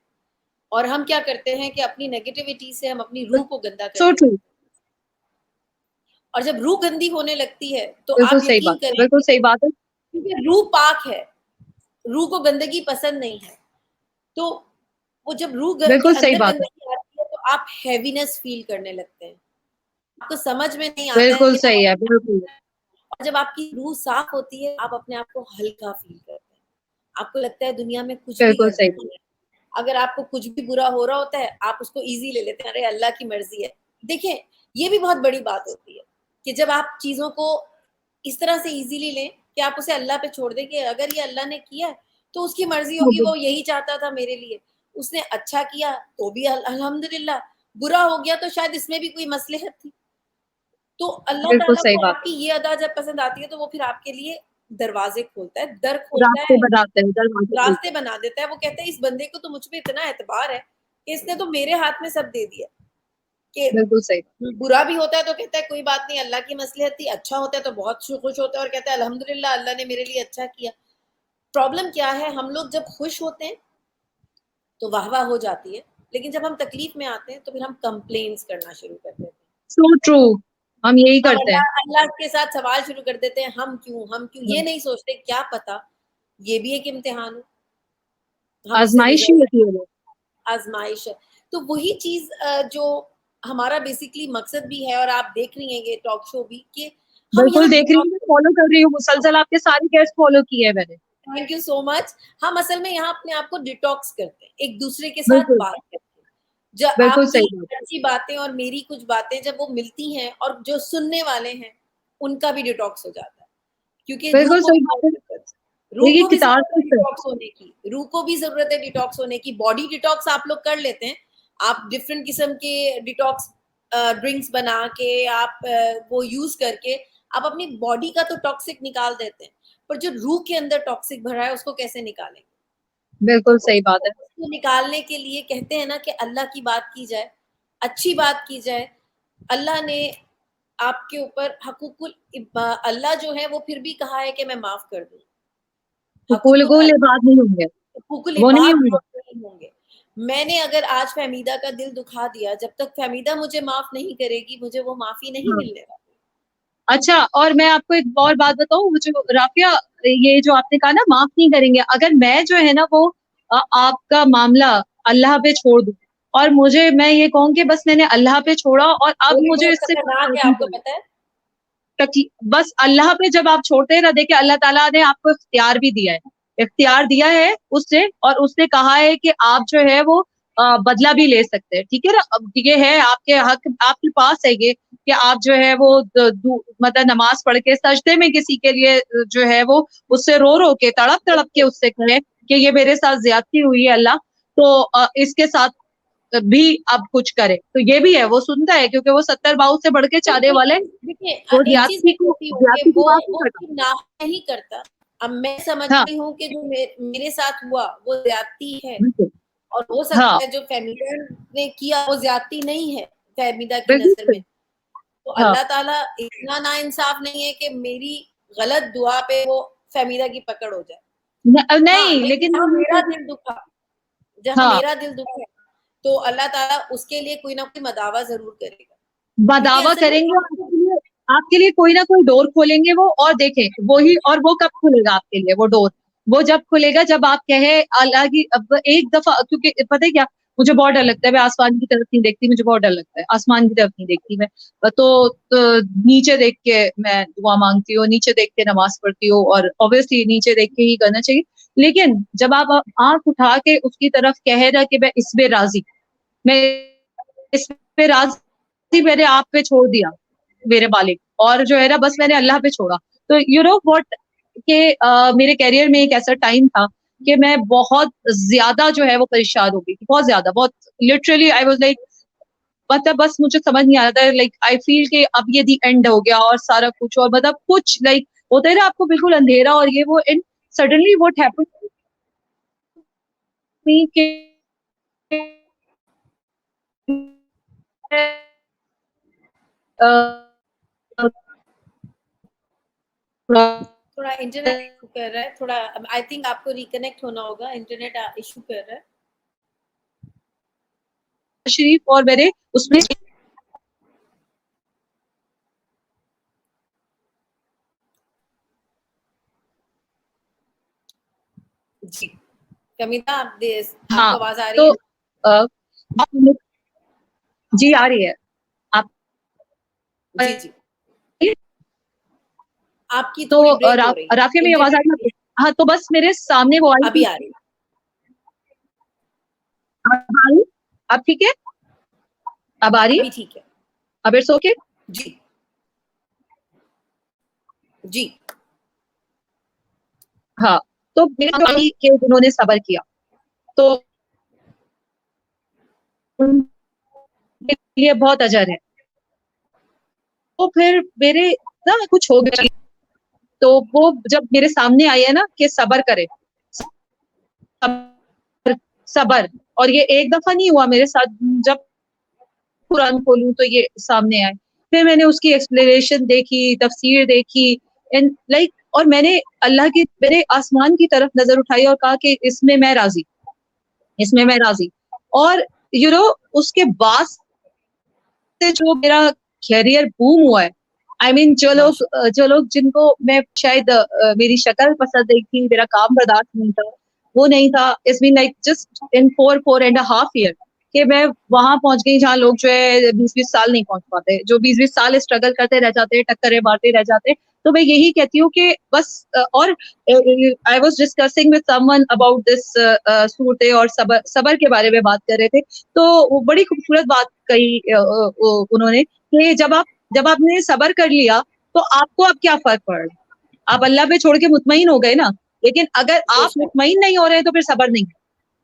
और हम क्या करते हैं कि अपनी नेगेटिविटी से हम अपनी रूह को गंदा कर सो देते ट्रू। हैं। और जब रूह गंदी होने लगती है, तो बिल्कुल आप सही यकीन बात है, करें बिल्कुल सही बात है। क्योंकि रूह पाक है, रूह को गंदगी पसंद नहीं है। तो वो जब रूह के बिल्कुल सही अंदर बात है। गंदगी आती है तो आप हैवीनेस फील करने लगते हैं। आपको समझ में नहीं आता है बिल्कुल कि सही है, बिल्कुल। और जब आपकी रूह साफ होती है, आप अपने आप को हल्का फील करते हैं। आपको लगता है दुनिया में कुछ भी बिल्कुल सही गड़बड़ बात। नहीं है। अगर आपको कुछ भी बुरा हो रहा होता है, आप उसको ईज़ी ले लेते हैं, अरे अल्लाह की मर्ज़ी है। देखिए, ये भी बहुत बड़ी बात होती है कि जब आप चीज़ों को इस तरह से ईज़िली लें कि आप उसे अल्लाह पे छोड़ दें कि अगर ये अल्लाह ने किया है, तो उसकी मर्ज़ी हाँ, होगी, वो यही चाहता था मेरे लिए। उसने अच्छा किया, तो भी अल्हम्दुलिल्लाह, बुरा हो गया तो शायद इसमें भी कोई मसलहत थी। तो अल्लाह बिल्कुल ताला सही को बात आपकी ये अदा जब पसंद आती है, तो वो फिर आपके लिए दरवाज़े खोलता है, दर है। खोलता रास्ते है, बनाते हैं, दरवाजे रास्ते खुलते हैं। बना देता है। वो कहता है इस बंदे को तो मुझ पे इतना एतबार है कि इसने तो मेरे हाथ में सब दे दिया कि बिल्कुल सही बात। बुरा भी होता है तो कहता है कोई बात नहीं, अल्लाह की मसलहत थी। अच्छा होता है तो बहुत खुश होता है और कहता है अल्हम्दुलिल्लाह अल्लाह ने मेरे लिए अच्छा किया। प्रॉब्लम क्या है, हम लोग जब खुश होते हैं तो वाह-वाह हो जाती है, लेकिन जब हम तकलीफ में आते हैं तो फिर हम कंप्लेंट्स करना शुरू कर देते हैं। So true. हम यही हम करते हैं। अल्लाह अल्लाह के साथ सवाल शुरू कर देते हैं, हम क्यों? ये नहीं सोचते क्या पता ये भी एक इम्तिहान हो, हम उससे आज़माइश गुज़र ही होती जाएँ, है वो। आज़माइश है। तो वही चीज़ जो हमारा बेसिकली मकसद भी है और आप देख रही हैं ये टॉक शो भी कि हम बिल्कुल यहाँ देख रही हूँ, मैं डिटॉक्स फॉलो कर रही हूँ मुसलसल, आपके सारे गेस्ट फॉलो किए हैं मैंने। Thank you so much. हम असल में यहाँ अपने आप को डिटॉक्स करते हैं, एक-दूसरे के साथ बिल्कुल, बात करते हैं। जब बिल्कुल आपकी सही बात है। अच्छी बातें और मेरी कुछ बातें जब वो मिलती हैं और जो सुनने वाले हैं, उनका भी डिटॉक्स हो जाता है। क्योंकि बिल्कुल सही बात है। रूह देखिए को भी ज़रूरत है कैटारसिस है। डिटॉक्स होने की, रूह को भी ज़रूरत है डिटॉक्स होने की। बॉडी डिटॉक्स आप लोग कर लेते हैं। आप डिफरेंट किस्म के डिटॉक्स ड्रिंक्स बना के आप वो यूज़ करके आप अपनी बॉडी का तो टॉक्सिक निकाल देते हैं। पर जो रूह के अंदर टॉक्सिक भरा है उसको कैसे निकालेंगे? तो बिल्कुल सही बात है। उसको निकालने के लिए कहते हैं ना कि अल्लाह की बात की जाए, अच्छी बात की जाए। अल्लाह ने आपके ऊपर अल्लाह जो है वो फिर भी कहा है कि मैं माफ़ कर दूँ। हुकूल हकूकुल गुल इबाद नहीं होंगे, हुकूकुल वो नहीं इबाद होंगे। माफ़ नहीं होंगे। मैंने अगर आज फ़हमीदा का दिल दुखा दिया, जब तक फ़हमीदा मुझे माफ़ नहीं करेगी, मुझे वो माफ़ी नहीं हाँ। मिलने वाली। अच्छा, और मैं आपको एक और बात बताऊँ, वो जो राफ़िया, ये जो आपने कहा ना माफ़ नहीं करेंगे, अगर मैं जो है ना वो आपका मामला अल्लाह पे छोड़ दूं। और मुझे, मैं ये कहूँ कि बस मैंने अल्लाह पे छोड़ा और अब वो भी मुझे बहुत इससे खतरनाक है, आपको पता है? बस अल्लाह पे जब आप छोड़ते हैं ना, देखिए अल्लाह ताला ने आपको इख्तियार भी दिया है, इख्तियार दिया है उससे, और उसने कहा है कि आप जो है वो बदला भी ले सकते हैं, ठीक है ना। अब ये है आपके हक, आपके पास है ये कि आप जो है वो मतलब नमाज पढ़ के सजदे में किसी के लिए जो है वो उससे रो रो के तड़प तड़प के बिल्कुल। उससे कहे कि ये मेरे साथ ज्यादती हुई है अल्लाह, तो इसके साथ भी अब कुछ करे। तो ये भी है, वो सुनता है क्योंकि वो 70 बाहु से बढ़ के चाहने बिल्कुल, वाले, देखिए वो एक चीज़ मैं कहती हूँ कि ज्यादती की वो बात नहीं वो करता। उसकी नाह नहीं करता। अब मैं हाँ, समझती हूँ कि जो मेरे साथ हुआ वो ज़्यादती है, बिल्कुल। और हो हाँ, सकता है जो फ़हमीदा ने किया वो ज़्यादती नहीं है फ़हमीदा की बिल्कुल नज़र में। सही। तो हाँ, अल्लाह ताला इतना नाइंसाफ़ नहीं है कि मेरी गलत दुआ पे वो फ़हमीदा की पकड़ हो जाए। हाँ, नहीं, लेकिन लेकिन जहाँ वो मेरा तो दिल दुखा, जहाँ हाँ, मेरा दिल दुखा, तो अल्लाह ताला उसके लिए कोई ना कोई मदावा ज़रूर करेगा। क्योंकि दावा असल में करेंगे और आपको आपके लिए कोई ना कोई डोर खोलेंगे वो, और देखें वही, और वो कब खुलेगा आपके लिए वो डोर, वो जब खुलेगा जब आप कहे अल्लाह की, अब एक दफा, क्योंकि पता है क्या, मुझे बहुत डर लगता है, मैं आसमान की तरफ नहीं देखती, मुझे बहुत डर लगता है आसमान की तरफ नहीं देखती मैं, तो नीचे देख के मैं दुआ मांगती हूँ, नीचे देख के नमाज पढ़ती हूँ, और ऑब्वियसली नीचे देख के ही करना चाहिए। लेकिन जब आप आंख उठा के उसकी तरफ कहे ना कि मैं इस पे राजी, मैं इस पे राजी, मैंने आप पे छोड़ दिया मेरे मालिक, और जो है ना बस मैंने अल्लाह पे छोड़ा। तो यू नो व्हाट, कि मेरे करियर में एक ऐसा टाइम था कि मैं बहुत ज्यादा जो है वो परेशान हो गई थी, बहुत ज्यादा, बहुत लिटरली आई वाज लाइक, मतलब बस मुझे समझ नहीं आ रहा था, लाइक आई फील कि अब ये दी एंड हो गया और सारा कुछ, और मतलब कुछ लाइक होता है ना आपको बिल्कुल अंधेरा और ये वो, एंड सडनली व्हाट हैपेंड मी कि थोड़ा इंटरनेट इश्यू कर रहा है, थोड़ा आई थिंक आपको रिकनेक्ट होना होगा, इंटरनेट इश्यू कर रहा है। शरीफ और मेरे उसमें, जी, कविता हाँ, आपको आवाज़ आ रही तो है? अ, जी आ रही है, आप, जी, जी। आपकी तो थोड़ी ब्रेक हो रही है, राफिया में आवाज आ रही है इंटरनेट आपको? हाँ, तो बस मेरे सामने वो आई अभी थी, आ रही है। अब आ रही, अब ठीक है, अब आ रही है, अभी ठीक है। अब इट्स ओके। जी, जी, हाँ, तो मेरे भाई के उन्होंने सबर किया, तो उनके लिए बहुत अजर है। तो फिर मेरे ना कुछ हो गया, तो वो जब मेरे सामने आई है ना कि सबर करे, सबर, सबर, और ये एक दफा नहीं हुआ मेरे साथ, जब कुरान खोलूं तो ये सामने आए, फिर मैंने उसकी एक्सप्लेनेशन देखी, तफसीर देखी, एंड लाइक, और मैंने अल्लाह की, मैंने आसमान की तरफ नजर उठाई और कहा कि इसमें मैं राजी, इसमें मैं राजी। और यू नो उसके बाद से जो मेरा कैरियर बूम हुआ है, आई मीन माशा जो लोग जिनको मैं शायद मेरी शक्ल पसंद नहीं थी, मेरा काम बर्दाश्त नहीं था, वो नहीं था, it's been like just in 4.5 year कि मैं वहां पहुंच गई जहाँ लोग जो है 20-20 साल नहीं पहुंच पाते, जो 20-20 साल स्ट्रगल करते रह जाते, टक्करे मारते रह जाते। तो मैं यही कहती हूँ कि बस और I was discussing with someone about this सूरत, और सबर, सबर के बारे में बात कर रहे थे, तो वो बड़ी खूबसूरत बात कही उन्होंने कि जब आपने सबर कर लिया तो आपको अब क्या फर्क पड़ रहा है, आप अल्लाह पे छोड़ के मुतमईन हो गए ना। लेकिन अगर आप बेशक, मुतमईन नहीं हो रहे हैं तो फिर सबर नहीं,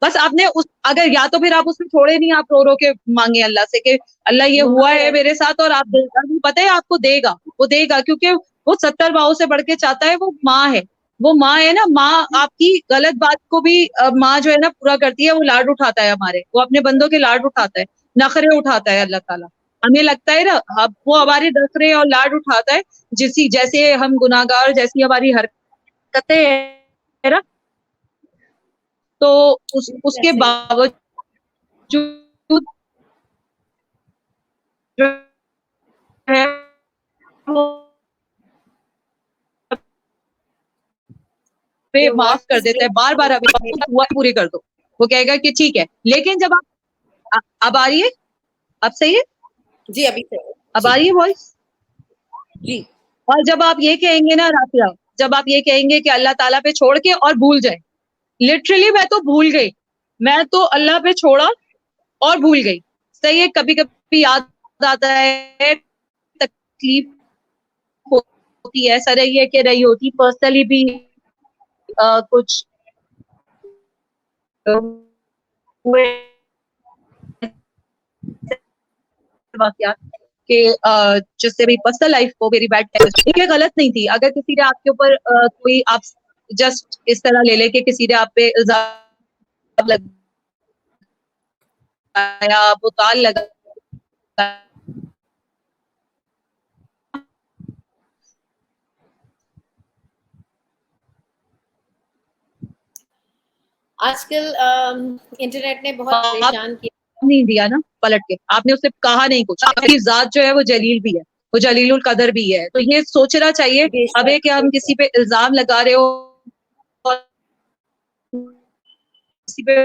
बस आपने उस, अगर या तो फिर आप उसमें छोड़े नहीं, आप रो रो के मांगे अल्लाह से कि अल्लाह ये हुआ माहिर है है। मेरे साथ, और आप देगा भी, पता है आपको देगा, वो देगा, क्योंकि वो 70 भाव से बढ़ के चाहता है, वो माँ है, वो माँ है ना, माँ आपकी गलत बात को भी माँ जो है ना पूरा करती है, वो लाड उठाता है हमारे, वो अपने बंदों के लाड उठाता है, नखरे उठाता है अल्लाह ताला। हमें लगता है ना, वो हमारे नखरे और लाड उठाता है, जिसी जैसे हम गुनाहगार, जैसी हमारी हरकतें है ना, तो बिल्कुल उसके ऐसा ही है। बावजूद जो है वो Your माफ voice कर is देता है, breaking bar up bar a हमें bit. हुआ पूरी कर दो। वो कहेगा कि ठीक है, लेकिन जब आप अब आ रही है, अब सही है, जी अभी सही है। अब जी आ रही है वॉइस। जी और जब आप ये कहेंगे ना राफिया, जब आप ये कहेंगे कि अल्लाह ताला पे छोड़ के और भूल जाए, लिटरली मैं तो भूल गई, मैं तो अल्लाह पे छोड़ा और भूल गई। सही है, कभी कभी याद आता है, तकलीफ होती है, ऐसा रही है कि रही होती, पर्सनली भी कुछ हुए वाकयात कि जिससे मेरी पर्सनल लाइफ को मेरी बैड ये गलत नहीं थी। अगर किसी ने आपके ऊपर कोई आप जस्ट इस तरह ले ले कि किसी ने आप पे इल्जाम लगाया, बुताल लगाया, आजकल इंटरनेट ने बहुत आप परेशान किया। नहीं दिया ना पलट के, आपने उससे कहा नहीं कुछ, आपकी जात जो है वो जलील भी है, वो जलीलुल कदर भी है, तो ये सोचना चाहिए अब बेशक है कि हम बेशक किसी पे इल्जाम लगा रहे हो और किसी पे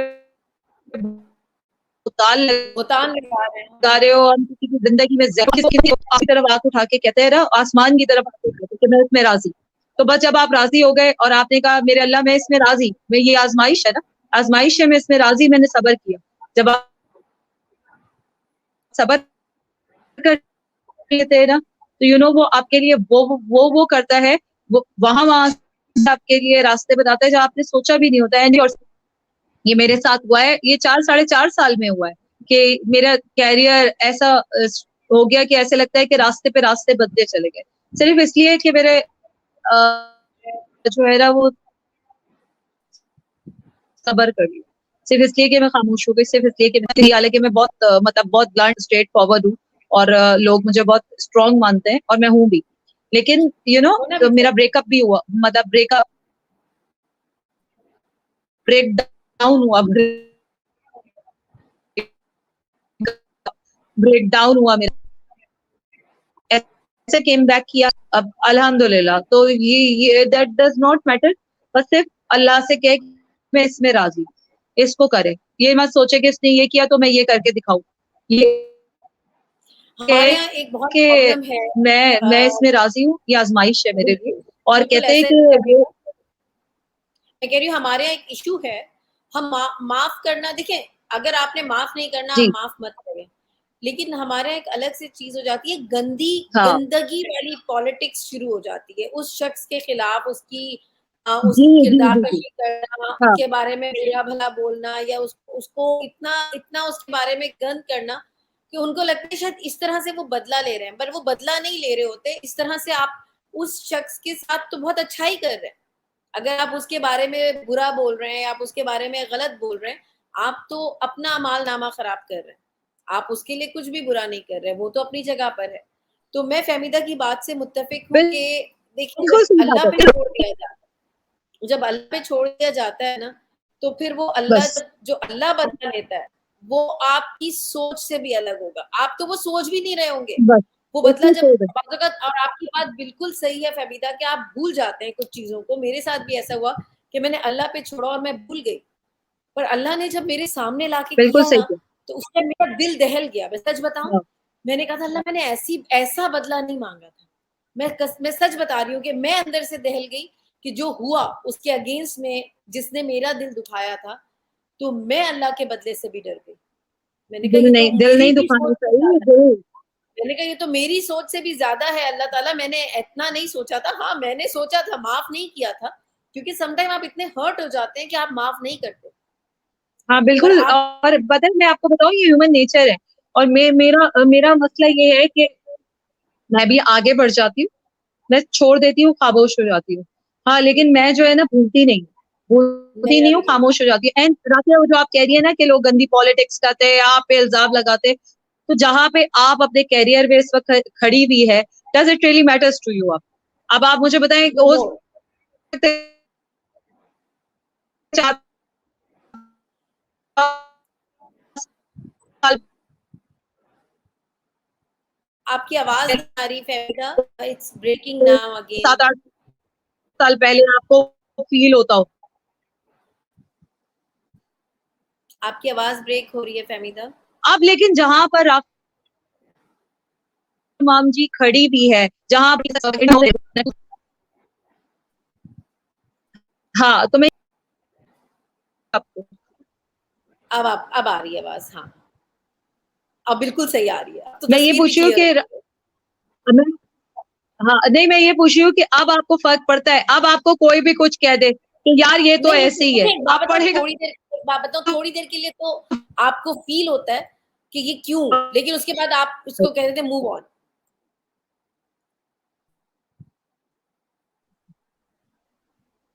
बुताल भुगतान लगा रहे हैं लगा हम। रहे हो, हम किसी की जिंदगी में किसी की तरफ आंख उठा के कहते हैं ना, आसमान की तरफ आंख उठा के कि मैं इसमें राजी। तो बस जब आप राजी हो गए और आपने कहा मेरे अल्लाह मैं इसमें राजी, मैं ये आजमाइश है ना, आजमाइश है, मैं इसमें राजी, मैंने सबर किया। जब आप सबर कर लेते हैं ना, तो वो आपके लिए वो करता है, वो वहां से आपके लिए रास्ते बताता है जहाँ आपने सोचा भी नहीं होता है। और ये मेरे साथ हुआ है, ये 4 साढ़े 4 साल में हुआ है कि मेरा कैरियर ऐसा हो गया कि ऐसे लगता है कि रास्ते पे रास्ते बदले चले गए, सिर्फ इसलिए कि मेरे जो है ना वो सबर कर लिया, सिर्फ इसलिए कि मैं खामोश हो गई, सिर्फ इसलिए कि हालांकि मैं बहुत मतलब बहुत ब्लंट स्ट्रेट फॉरवर्ड हूँ और लोग मुझे बहुत स्ट्रांग मानते हैं और मैं हूँ भी, लेकिन होना भी मेरा चाहिए। ब्रेकअप भी हुआ, मतलब ब्रेक डाउन हुआ, ब्रेक डाउन हुआ मेरा, ऐसे केम बैक किया। अब अल्हम्दुलिल्लाह, तो ये दैट डज नॉट मैटर, बस सिर्फ अल्लाह से कहे कि मैं इसमें राजी, इसको करे, ये मत सोचे कि इसने ये किया तो मैं ये करके दिखाऊं, ये हमारे कहे यहाँ एक बहुत कि प्रॉब्लम है। मैं इसमें राजी हूँ, ये आजमाइश है मेरे लिए। बिल्कुल और बिल्कुल कहते हैं ऐसे कि वो मैं कह रही हूँ हमारे यहाँ एक इशू है। हम माफ करना देखें, अगर आपने माफ नहीं करना आप जी माफ मत करें, लेकिन हमारे यहाँ एक अलग से चीज हो जाती है, गंदी हाँ गंदगी वाली पॉलिटिक्स शुरू हो जाती है उस शख्स के खिलाफ, उसकी जी उसकी जी किरदार जी जी कशी करना, हाँ उसके बारे में बुरा भला बोलना या उसको इतना इतना उसके बारे में गंद करना कि उनको लगता है शायद इस तरह से वो बदला ले रहे हैं, पर वो बदला नहीं ले रहे होते। इस तरह से आप उस शख्स के साथ तो बहुत अच्छा ही कर रहे हैं। अगर आप उसके बारे में बुरा बोल रहे हैं, आप उसके बारे में गलत बोल रहे हैं, आप तो अपना मालनामा खराब कर रहे हैं। आप उसके लिए कुछ भी बुरा नहीं कर रहे, वो तो अपनी जगह पर है। तो मैं फहमीदा की बात से मुत्तफिक हूँ कि देखिए, बिल्कुल सही बात है, जब अल्लाह पे छोड़ दिया जाता है ना, तो फिर वो अल्लाह, बस जब जो अल्लाह बदला लेता है, वो आपकी सोच से भी अलग होगा। आप तो वो सोच भी नहीं रहे होंगे। बस वो बदला बिल्कुल जब सही बात। और आपकी बात बिल्कुल सही है फहमीदा कि आप भूल जाते हैं कुछ चीज़ों को। मेरे साथ भी ऐसा हुआ कि मैंने अल्लाह पे छोड़ा और मैं भूल गई। पर अल्लाह ने जब मेरे सामने लाके बिल्कुल किया सही ना, है। तो उस टाइम मेरा दिल दहल गया। मैं सच बताऊँ, हाँ मैंने कहा था अल्लाह मैंने ऐसा बदला नहीं माँगा था। मैं सच बता रही हूँ कि मैं अंदर से दहल गई कि जो हुआ उसके अगेंस्ट में जिसने मेरा दिल दुखाया था, तो मैं अल्लाह के बदले से भी डर गई। मैंने कहा ये तो दिल मेरी नहीं भी दुखाना सोच से चाहिए, ज़्यादा है। दिल मैंने कहा ये तो मेरी सोच से भी ज़्यादा है अल्लाह ताला, मैंने इतना नहीं सोचा था। हाँ, मैंने सोचा था, माफ़ नहीं किया था, क्योंकि सम टाइम आप इतने हर्ट हो जाते हैं कि आप माफ़ नहीं करते। हाँ पर बिल्कुल। आप और पता है मैं आपको बताऊं, ये ह्यूमन नेचर है। और मेरा मसला ये है कि मैं भी आगे बढ़ जाती हूँ, मैं छोड़ देती हूँ, खामोश हो जाती हूँ। हाँ लेकिन मैं जो है ना भूलती मेरा नहीं हूँ, भी यही खामोश हो जाती हूँ। एंड राफिया, वो जो आप कह रही है ना कि लोग गंदी पॉलिटिक्स करते हैं, आप पे इल्जाम लगाते हैं, तो जहां पे आप अपने कैरियर में इस वक्त खड़ी हुई है, does it really matters to you? अब आप मुझे बताएं, हो नो, सकता है 4 साल आपकी आवाज़ पहले, नहीं आ रही Fahmida, it's breaking now again. 7 8 साल पहले आपको फील होता हो आपकी आवाज ब्रेक हो रही है फहमीदा। अब लेकिन जहां पर आप माम जी खड़ी भी है, जहां हाँ, तो मैं आपको अब आ रही है आवाज, हाँ अब बिल्कुल सही आ रही है, अब तो मैं ये तस्वीर भी पूछ रही हूँ क्लियर कि हो रही है। मैं हाँ नहीं, मैं ये पूछ रही हूँ कि अब आपको फर्क पड़ता है? अब आपको कोई भी कुछ कह दे कि यार ये तो नहीं ऐसे ही है, मुझे एक बात आप बताओ, पढ़ेगा थोड़ी देर एक बात बताओ, थोड़ी देर के लिए तो आपको फील होता है कि ये क्यों, लेकिन उसके बाद आप उसको कह देते मूव ऑन।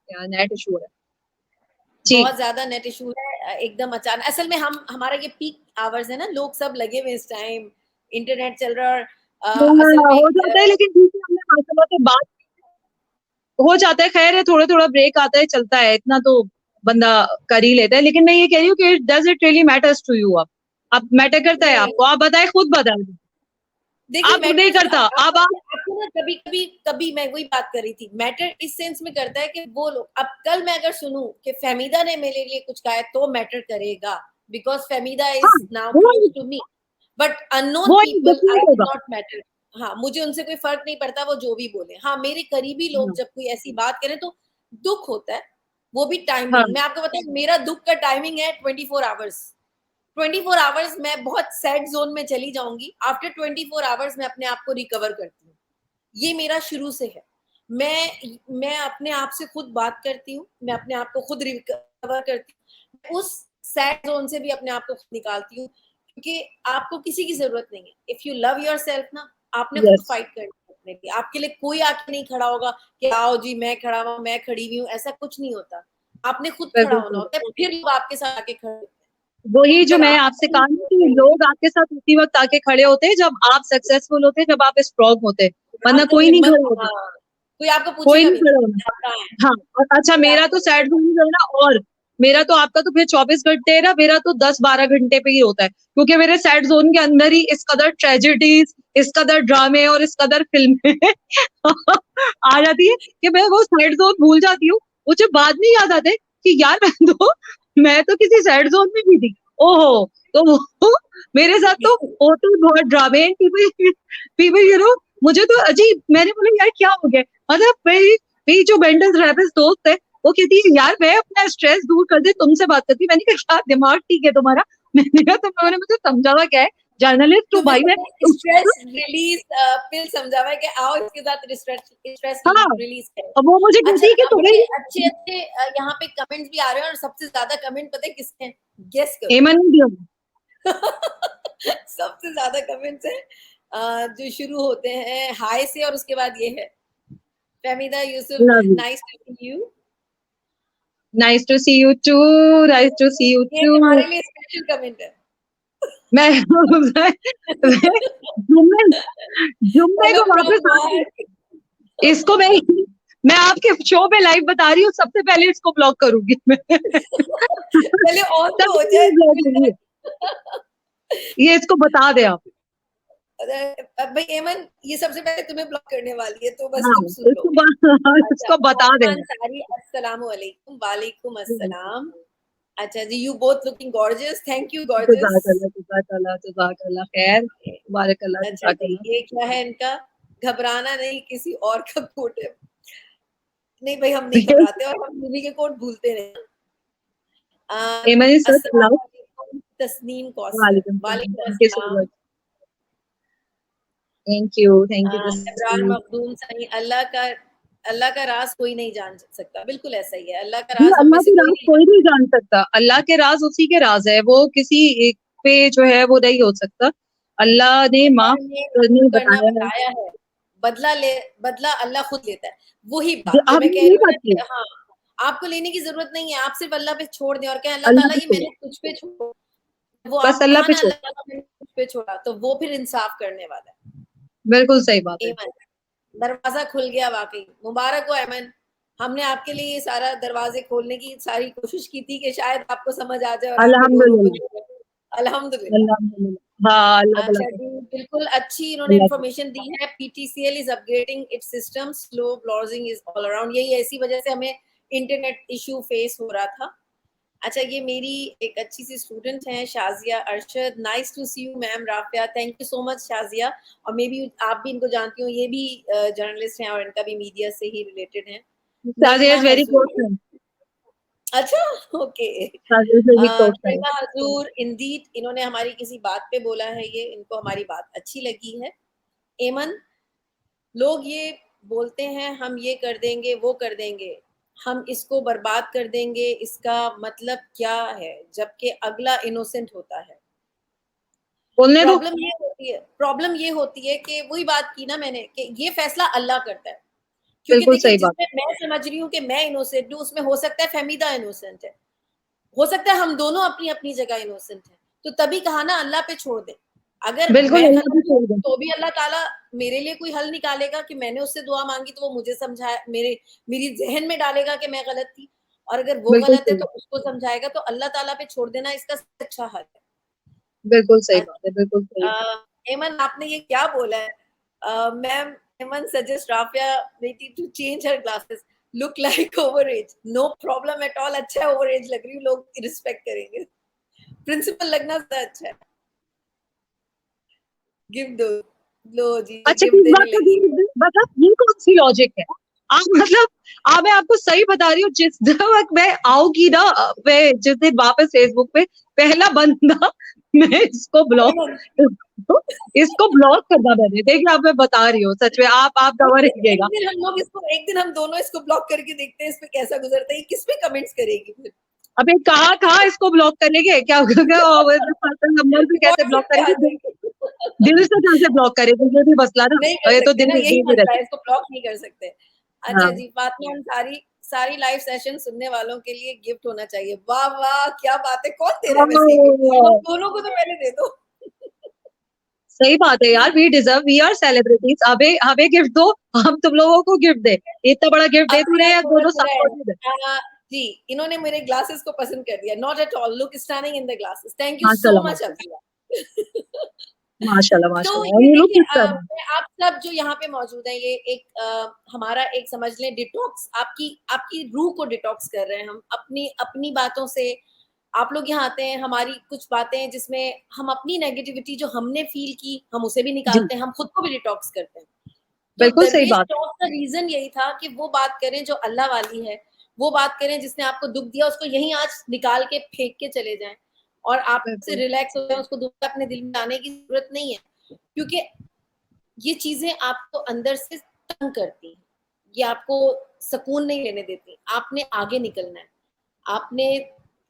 यार नेट इशू है जी। बहुत ज्यादा नेट इशू है, एकदम अचानक। असल में हम हमारा ये पीक आवर्स है ना, लोग सब लगे हुए इस टाइम, इंटरनेट चल रहा है। और असल में हो जाता है, लेकिन ठीक है, हमने माशाल्लाह से बात हो जाता है। खैर है, थोड़ा थोड़ा ब्रेक आता है, चलता है, इतना तो बंदा कर ही लेता है। लेकिन मैं ये कह रही हूँ कि does it really matters to you? अब मैटर करता है नहीं आपको? आप बताए, खुद बताए। देखिए अब नहीं मैटर्स करता। अब आप आपको ना, कभी कभी कभी मैं वही बात कर रही थी, मैटर इस सेंस में करता है कि वो लोग, अब कल मैं अगर सुनूं कि फहमीदा ने मेरे लिए कुछ कहा है तो मैटर करेगा, बिकॉज फहमीदा हाँ, इज नाउ वो close to me, but unknown वो पीपल आई डिफरेंट विल होगा। Not matter. हाँ मुझे उनसे कोई फर्क नहीं पड़ता, वो जो भी बोले। हाँ मेरे करीबी लोग हाँ जब कोई ऐसी बात करें तो दुख होता है, वो भी हाँ टाइमिंग। मैं आपको बताऊं, मेरा दुख का टाइमिंग है 24 आवर्स। 24 आवर्स मैं बहुत सैड जोन में चली जाऊंगी, आफ्टर 24 आवर्स मैं अपने आप को रिकवर करती हूँ। ये मेरा शुरू से है। मैं अपने आप से खुद बात करती हूँ, मैं अपने आप को खुद रिकवर करती हूँ, उस सैड जोन से भी अपने आप को खुद निकालती हूँ, क्योंकि आपको किसी की जरूरत नहीं है। If you love your self ना, आपने खुद यस। फाइट करनी है अपने लिए। आपके लिए कोई आके नहीं खड़ा होगा कि आओ जी मैं खड़ा हुआ, मैं खड़ी हुई हूँ, ऐसा कुछ नहीं होता। आपने खुद खड़ा बिल्कुल होना सही। होता है, फिर लोग आपके साथ आके खड़े होते हैं। वही जो जब मैं आप आपसे कहा ना कि लोग आपके साथ उसी वक्त आके खड़े होते हैं जब आप सक्सेसफुल होते हैं, जब आप स्ट्रॉन्ग होते हैं, वरना आप जब कोई नहीं हिम्मत, खड़ा होता। हाँ कोई आपको कोई पूछेगा नहीं भी नहीं खड़ा होना। आप कहाँ हैं, हाँ, और अच्छा, कोई मेरा आपको तो पूछेगा सैड जोन है ना। और मेरा तो, आपका तो फिर 24 घंटे है ना, मेरा तो 10-12 घंटे पे ही होता है, क्योंकि मेरे सैड जोन के अंदर ही इस कदर ट्रेजेडीज, इस कदर ड्रामे और इस कदर फिल्में आ जाती है कि मैं वो सैड जोन भूल जाती हूँ। मुझे बाद में याद आता है कि यार मैं तो किसी सैड जोन में भी थी। ओहो, तो वो मेरे साथ तो होते ही बहुत ड्रामे। पीपल पीपल मुझे तो अजीब, मैंने बोला यार क्या हो गया? मतलब मेरी जो मेंटल थेरेपिस्ट दोस्त है, वो कहती है यार मैं अपना स्ट्रेस दूर कर दे तुमसे बात करती। मैंने कहा क्या दिमाग ठीक है तुम्हारा? मैंने कहा तुम लोगों ने मुझे समझावा क्या है? जर्नलिस्ट हूँ तुम्हें भाई मैं। तुम्हें स्ट्रेस रिलीज पिल समझा हुआ है कि आओ इसके साथ स्ट्रेस स्ट्रेस हाँ, रिलीज करें। अब वो मुझे कहती अच्छा, है कि तुम्हें बड़े अच्छे अच्छे यहाँ पे कमेंट्स भी आ रहे हैं, और सबसे ज्यादा कमेंट पता है किसके हैं? गेस करो। एमन नहीं दिया। सबसे ज्यादा कमेंट्स है जो शुरू होते हैं हाय से, और उसके बाद ये है, Fahmida Yusuf, love you, nice to see you. Nice to see you too, nice to see you ये टू। तुम्हारे लिए स्पेशल कमेंट है। मैं जुम्मे जुम्मे हेलो को फ्रॉम वापस आके वर्क। इसको मैं आपके शो पे लाइव बता रही हूँ, सबसे पहले इसको ब्लॉक करूंगी मैं। पहले ऑन तो हो सबसे जाए पहले ब्लॉक फिर करूंगी। ये इसको बता दे आप। भाई एमन, ये सबसे पहले तुम्हें ब्लॉक करने वाली है, तो बस हाँ, तुम सुन लो। अच्छा, इसको बता फातिमा दे। अंसारी, अस्सलाम वालेकुम। वालेकुम अस्सलाम। अच्छा जी, you both looking gorgeous, thank you gorgeous. जज़ाकल्लाह, जज़ाकल्लाह, जज़ाकल्लाह खैर, बारकल्लाह, अच्छा जी, जज़ाकल्लाह। ये क्या है इनका? घबराना नहीं, किसी और का कोट है। नहीं भाई, हम नहीं घबराते, और हम दीदी के कोट भूलते नहीं। एमन इज सच अस्सलाम लव। वालेकुम तस्नीम कौसर। वालेकुम सलाम, वालेकुम थैंक यू सो अस्सलाम। मच। थैंक यू इब्रार तस्लीम। मखदूम सही, अल्लाह का राज कोई नहीं जान सकता, बिल्कुल ऐसा ही है, अल्लाह का ये राज हम में अल्लाह से के कोई राज नहीं कोई जानता। नहीं जान सकता। अल्लाह के राज उसी के राज है, वो किसी एक पे जो है वो नहीं हो सकता। अल्लाह ने अल्लाह माफ ने करने माफ करना बताया है। बताया है, बदला अल्लाह खुद लेता है। वही बात जो आप मैं कह यही रही हूँ ना बात कि की, हाँ, आपको लेने की जरूरत नहीं है, आप सिर्फ अल्लाह पे छोड़ दें और कहें अल्लाह अल्लाह ताला पे ये छोड़ो, मैंने तुझ पे छोड़ा। वो बस आपने अल्लाह कहा पे ना छोड़ो। अल्लाह ताला मैंने तुझ पे छोड़ा, तो वो फिर इंसाफ करने वाला है। बिल्कुल सही बात है। एमन, दरवाजा खुल गया वाकई, मुबारक हो एमन। हमने आपके लिए ये सारा दरवाजे खोलने की सारी कोशिश की थी कि शायद आपको समझ आ जाए और आपके डोर ओपन अल्हम्दुलिल्लाह, हो जाए। अल्हम्दुलिल्लाह। अल्हम्दुलिल्लाह। हाँ, अल्लाह ताला अच्छा का, जी, बिल्कुल अच्छी इन्होंने अल्लाह का। इन्फॉर्मेशन दी है। PTCL is upgrading it's system, slow browsing is all around. यही ऐसी वजह से हमें इंटरनेट इशू फेस हो रहा था। अच्छा, ये मेरी एक अच्छी सी स्टूडेंट हैं Shazia Arshad. Nice to see you ma'am Rafia, thank you so much Shazia. और मे बी आप भी इनको जानती हो, ये भी जर्नलिस्ट हैं और इनका भी मीडिया से ही रिलेटेड है। Shazia Naima is very close Hazur, friend. अच्छा, okay. Shazia is very close friend. नईमा हजूर इंदीड, इन्होंने हमारी किसी बात पे बोला है, ये इनको हमारी बात अच्छी लगी है। एमन, लोग ये बोलते हैं हम ये कर देंगे वो कर देंगे, हम इसको बर्बाद कर देंगे, इसका मतलब क्या है, जबकि अगला इनोसेंट होता है। बोलने दो. प्रॉब्लम ये होती है कि वही बात की ना मैंने, कि ये फैसला अल्लाह करता है। क्योंकि बिल्कुल देखिए, सही बात. जिसमें मैं समझ रही हूँ कि मैं इनोसेंट हूँ, उसमें हो सकता है फहमीदा इनोसेंट है, हो सकता है हम दोनों अपनी अपनी जगह इनोसेंट हैं। तो तभी कहा ना अल्लाह पे छोड़ दे। अगर बिल्कुल मैं अल्लाह गलत भी हूँ छोड़ दे. तो भी अल्लाह ताला मेरे लिए कोई हल निकालेगा, कि मैंने उससे दुआ मांगी तो वो मुझे समझाए, मेरी जहन में डालेगा कि मैं गलत थी। और अगर वो बिल्कुल गलत है सही तो बात. उसको समझाएगा। तो अल्लाह ताला पे छोड़ देना इसका अच्छा हल है। बिल्कुल सही बात है. अच्छा, बिल्कुल सही. एमन आपने ये क्या बोला है? मैम, एमन सजेस्ट राफिया बेटी to change her glasses, look like over age. No problem at all, अच्छा है ओवर एज लग रही हूँ, लोग रिस्पेक्ट करेंगे। प्रिंसिपल लगना ज्यादा अच्छा है। गिफ्ट दो, लो जी अच्छा, गिफ्ट किस बात देने का लगी। मतलब ये कौन सी लॉजिक है? आप मतलब, आप, मैं आपको सही बता रही हूँ, जिस वक्त मैं आऊंगी ना, मैं जिस दिन वापस फेसबुक पे, पहला बंदा मैं इसको एमन, इसको ब्लॉक करना मैंने, देखिए आप, मैं बता रही हूँ सच में, आप एक डरा दिन एक रहिएगा. दिन हम लोग इसको, एक दिन हम दोनों इसको ब्लॉक करके देखते हैं इस पे कैसा गुजरता है, ये किस पे कमेंट्स करेगी फिर। अबे कहाँ कहाँ इसको ब्लॉक करेंगे, क्या होगा, और पर्सनल नंबर से कैसे ब्लॉक व्हाट्सएप पे आ करेंगे, जाएगी। दिल से कैसे ब्लॉक करेंगे, ये भी मसला ना. नहीं और कर ये तो सकते ना, दिल यही दिल में मसला रहता है, इसको ब्लॉक नहीं कर सकते। है. अच्छा हाँ. जी, फातिमा अंसारी, सारी लाइव सेशन सुनने वालों के लिए गिफ्ट होना चाहिए। वाह वाह, क्या बात है, कौन दे रहा है वैसे ये गिफ्ट? हम ओह, दोनों को तो पहले दे दो। सही बात है यार, we deserve, we are celebrities, हमें हमें गिफ्ट दो, हम तुम लोगों को गिफ्ट दे. इतना बड़ा गिफ्ट दे तो अफिया रहे हैं, दोनों साथ नूरजैन, मौजूद है. जी, इन्होंने मेरे ग्लासेस को पसंद कर दिया। Not at all, look stunning in the glasses. Thank you सो माशाल्लाह मच माशाल्लाह. अफिया। माशाल्लाह तो माशाल्लाह, और ये ये लोग देखिए, किस कर रहे हैं. मैं आप सब जो यहाँ पे मौजूद हैं, ये एक हमारा एक समझ लें डिटॉक्स, आपकी आपकी रूह को डिटॉक्स कर रहे हैं हम, अपनी अपनी बातों से। आप लोग यहाँ आते हैं, हमारी कुछ बातें जिसमें हम अपनी नेगेटिविटी जो हमने फील की, हम उसे भी जी, निकालते हैं, हम खुद को भी डिटॉक्स करते हैं। तो बिल्कुल सही दरवेश बात. टॉक का रीजन यही था कि वो बात करें जो अल्लाह वाली है, वो बात करें जिसने आपको दुख दिया, उसको यहीं आज निकाल के फेंक के चले जाएं, और आपसे बिल्कुल. रिलैक्स हो जाए, उसको दुख अपने दिल में लाने की जरूरत नहीं है। क्योंकि ये चीजें आपको अंदर से तंग करती हैं, ये आपको सुकून नहीं लेने देती। आपने आगे निकलना है, आपने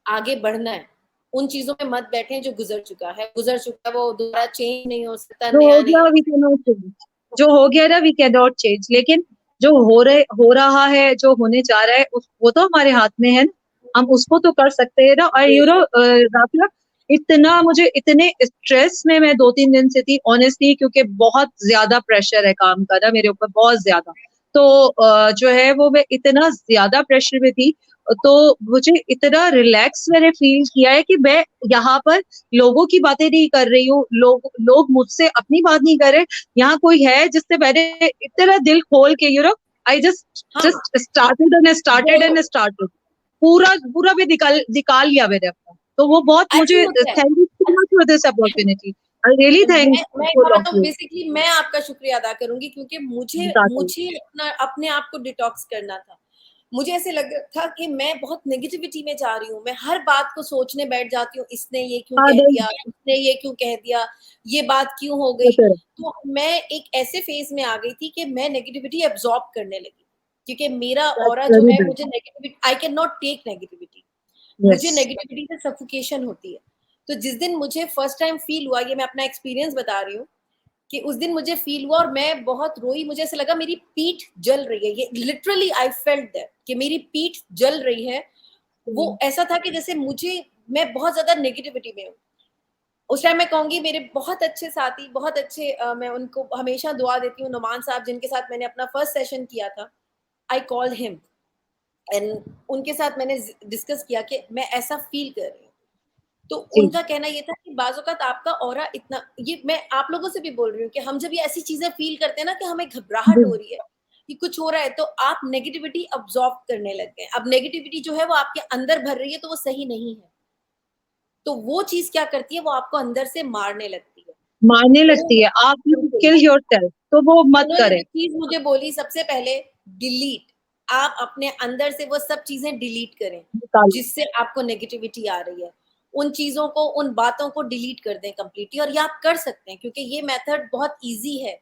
आगे बढ़ना है। उन चीजों में मत बैठे जो गुजर चुका है, गुजर चुका है, वो दोबारा चेंज नहीं हो सकता, जो हो नया नहीं गया आ वी कैन नॉट चेंज, जो हो गया ना वी कैन नॉट चेंज, लेकिन जो हो रहा है, जो होने जा रहा है, वो तो हमारे हाथ में है ना, हम उसको तो कर सकते हैं ना. और यू नो सकता। राफिया, इतना मुझे, इतने स्ट्रेस में मैं 2-3 दिन से थी ऑनेस्टली, क्योंकि बहुत ज्यादा प्रेशर है काम का ना मेरे ऊपर, बहुत ज्यादा. तो जो है वो, मैं इतना ज्यादा प्रेशर में थी, तो मुझे इतना रिलैक्स मैंने फील किया है कि मैं यहाँ पर लोगों की बातें नहीं कर रही हूँ, लोग मुझसे अपनी बात नहीं कर रहे. यहाँ कोई है जिससे मैंने इतना दिल खोल के, यू नो, आई जस्ट हाँ, जस्ट स्टार्टेड बोलो। एंड स्टार्टेड, पूरा पूरा भी निकाल निकाल लिया मैंने अपना. तो वो बहुत ऐसे ही मुझे, होता है। Thank you so much for this opportunity. I really मैं एक थैंकफुल बात ऑफ तो यू. बेसिकली मैं आपका शुक्रिया अदा करूंगी, क्योंकि मुझे एग्जैक्टली. मुझे अपना अपने आप को डिटॉक्स करना था। मुझे ऐसे लग रहा था कि मैं बहुत नेगेटिविटी में जा रही हूँ, मैं हर बात को सोचने बैठ जाती हूँ, इसने ये क्यों हाँ, कह नहीं, दिया, उसने ये क्यों कह दिया, ये बात क्यों हो गई। बेटर. तो मैं एक ऐसे फेज में आ गई थी कि मैं नेगेटिविटी एब्जॉर्ब करने लगी, क्योंकि मेरा दैट्स ऑरा जो वेरी है, बैड. मुझे negativity, I can not take negativity. Yes. मुझे नेगेटिविटी से सफोकेशन होती है। तो जिस दिन मुझे फर्स्ट टाइम फील हुआ, ये मैं अपना एक्सपीरियंस बता रही हूँ, कि उस दिन मुझे फील हुआ और मैं बहुत रोई। मुझे ऐसा लगा मेरी पीठ जल रही है, ये लिटरली आई फेल्ट दैट कि मेरी पीठ जल रही है। वो ऐसा था कि जैसे मुझे, मैं बहुत ज्यादा नेगेटिविटी में हूँ। उस टाइम मैं कहूंगी मेरे बहुत अच्छे साथी, बहुत अच्छे, मैं उनको हमेशा दुआ देती हूँ, नुमान साहब जिनके साथ मैंने अपना फर्स्ट सेशन किया था, आई कॉल्ड हिम एंड उनके साथ मैंने डिस्कस किया कि मैं ऐसा फील कर रही हूँ। तो जी. उनका कहना ये था कि बाज़ औक़ात आपका ऑरा इतना, ये मैं आप लोगों से भी बोल रही हूँ कि हम जब ये ऐसी चीजें फील करते हैं ना कि हमें घबराहट जी. हो रही है, कि कुछ हो रहा है, तो आप नेगेटिविटी अब्सॉर्ब करने लग गए। अब नेगेटिविटी जो है वो आपके अंदर भर रही है, तो वो सही नहीं है। तो वो चीज़ क्या करती है, वो आपको अंदर से मारने लगती है। मारने तो लगती है, आप यू बिल्कुल, किल योरसेल्फ, तो वो मत उन्होंने जो करें। चीज़ मुझे बोली सबसे पहले, डिलीट। आप अपने अंदर से वो सब चीज़ें डिलीट करें, निकालो। जिससे आपको नेगेटिविटी आ रही है। उन चीज़ों को, उन बातों को डिलीट कर दें कंप्लीटली, और ये आप कर सकते हैं क्योंकि ये मेथड बहुत ईज़ी है।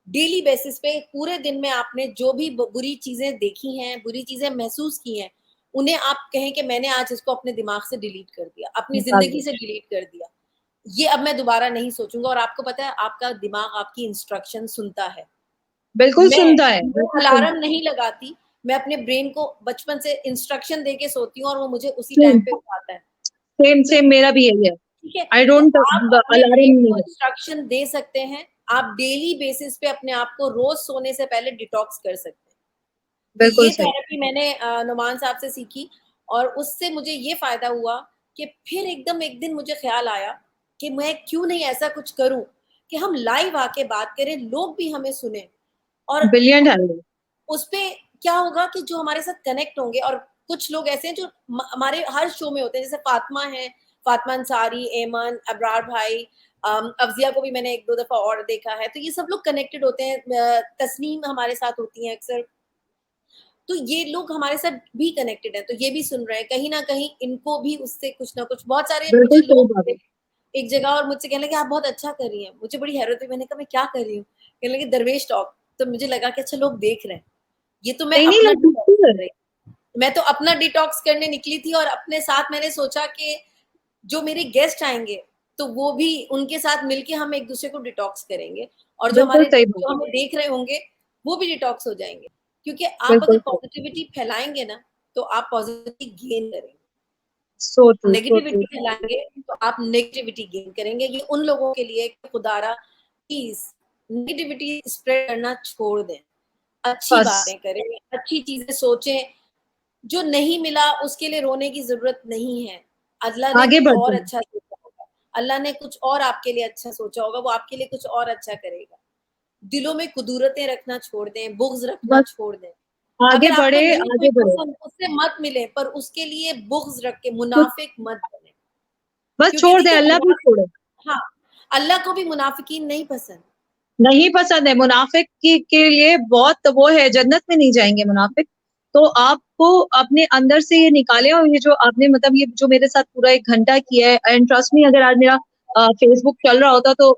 डेली बेसिस पे पूरे दिन में आपने जो भी बुरी चीज़ें देखी हैं, बुरी चीज़ें महसूस की हैं, उन्हें आप कहें कि मैंने आज इसको अपने दिमाग से डिलीट कर दिया, अपनी निकाल ज़िंदगी दो। से डिलीट कर दिया। ये अब मैं दोबारा नहीं सोचूँगा, और आपको पता है आपका दिमाग आपकी इंस्ट्रक्शन सुनता है। बिल्कुल सुनता है, मैं बिल्कुल अलार्म सुनता है। नहीं लगाती, मैं अपने ब्रेन को बचपन से इंस्ट्रक्शन दे के सोती हूँ और वो मुझे उसी टाइम सेम, पे उठाता है। सेम तो सेम मेरा भी यही है। ठीक है, आई तो डोंट आप अपने अलार्म ब्रेन नहीं को है। इंस्ट्रक्शन दे सकते हैं, आप डेली बेसिस पे अपने आप को रोज़ सोने से पहले डिटॉक्स कर सकते हैं। तो बिल्कुल ये सही। थेरेपी मैंने नुमान साहब से सीखी, और उससे मुझे ये फ़ायदा हुआ कि फिर एकदम एक दिन मुझे ख़्याल आया कि मैं क्यों नहीं ऐसा कुछ करूँ कि हम लाइव आके बात करें, लोग भी हमें सुनें, और ब्रिलियंट आइडिया। उसपे क्या होगा कि जो हमारे साथ कनेक्ट होंगे, और कुछ लोग ऐसे हैं जो हमारे हर शो में होते हैं, जैसे फातिमा है, फातिमा अंसारी, एमन, अबरार भाई, अफ़ज़िया को भी मैंने 1-2 दफ़ा और देखा है, तो ये सब लोग कनेक्टेड होते हैं। तस्नीम हमारे साथ होती हैं अक्सर। तो ये लोग हमारे साथ भी कनेक्टेड हैं, तो ये भी सुन रहे हैं। कहीं न कहीं इनको भी उससे कुछ ना कुछ, बहुत सारे बिल्कुल मुझे सही लोग बात मिले है। एक जगह और मुझसे कहने लगे, "आप बहुत अच्छा कर रही हैं।" मुझे बड़ी हैरत हुई, मैंने कहा, "मैं क्या कर रही हूँ?" कहने लगे, "दरवेश टॉक।" तो मुझे लगा कि अच्छा लोग देख रहे हैं। ये तो मैं नहीं, नहीं अपना लगती डिटॉक्स है। कर रही थी। मैं तो अपना डिटॉक्स करने निकली थी, और अपने साथ मैंने सोचा कि जो मेरे गेस्ट आएँगे, तो वो भी उनके साथ मिलके हम एक-दूसरे को डिटॉक्स करेंगे, और बिल्कुल सही बात जो है। हमें देख रहे होंगे, वो भी डिटॉक्स हो जाएँगे। क्योंकि आप अगर बिल्कुल सही। पॉज़िटिविटी फैलाएँगे ना, तो आप पॉज़िटिविटी गेन करेंगे। So true, so true. Negativity फैलाएँगे, तो आप नेगेटिविटी गेन करेंगे। ये उन लोगों के लिए कि खुदारा प्लीज़ नेगेटिविटी स्प्रेड करना छोड़ दें। अच्छी बस बातें करें, अच्छी चीज़ें सोचें। जो नहीं मिला उसके लिए रोने की ज़रूरत नहीं है। अल्लाह ने आगे कुछ बढ़ते और हैं। अच्छा सोचा होगा। अल्लाह ने कुछ और आपके लिए अच्छा सोचा होगा, वो आपके लिए कुछ और अच्छा करेगा। दिलों में कुदूरतें रखना छोड़ दें, बुग़्ज़ रखना बस छोड़ दें। आगे अगर आपको बढ़े, नहीं कोई आगे बढ़े। पसंद, उससे मत मिलें, पर उसके लिए बुग़्ज़ रख के कुछ मुनाफ़िक मत बनें। बस क्योंकि छोड़ दें, देखिए अल्लाह भी मुनाफ़िक, छोड़े। हाँ, अल्लाह को भी मुनाफ़िकीन नहीं पसंद। नहीं पसंद है मुनाफिक की के लिए बहुत वो है, जन्नत में नहीं जाएँगे मुनाफिक। तो आपको अपने अंदर से ये निकालें, और ये जो आपने मतलब ये जो मेरे साथ पूरा 1 घंटा किया है, एंड ट्रस्ट मी अगर आज मेरा फेसबुक चल रहा होता तो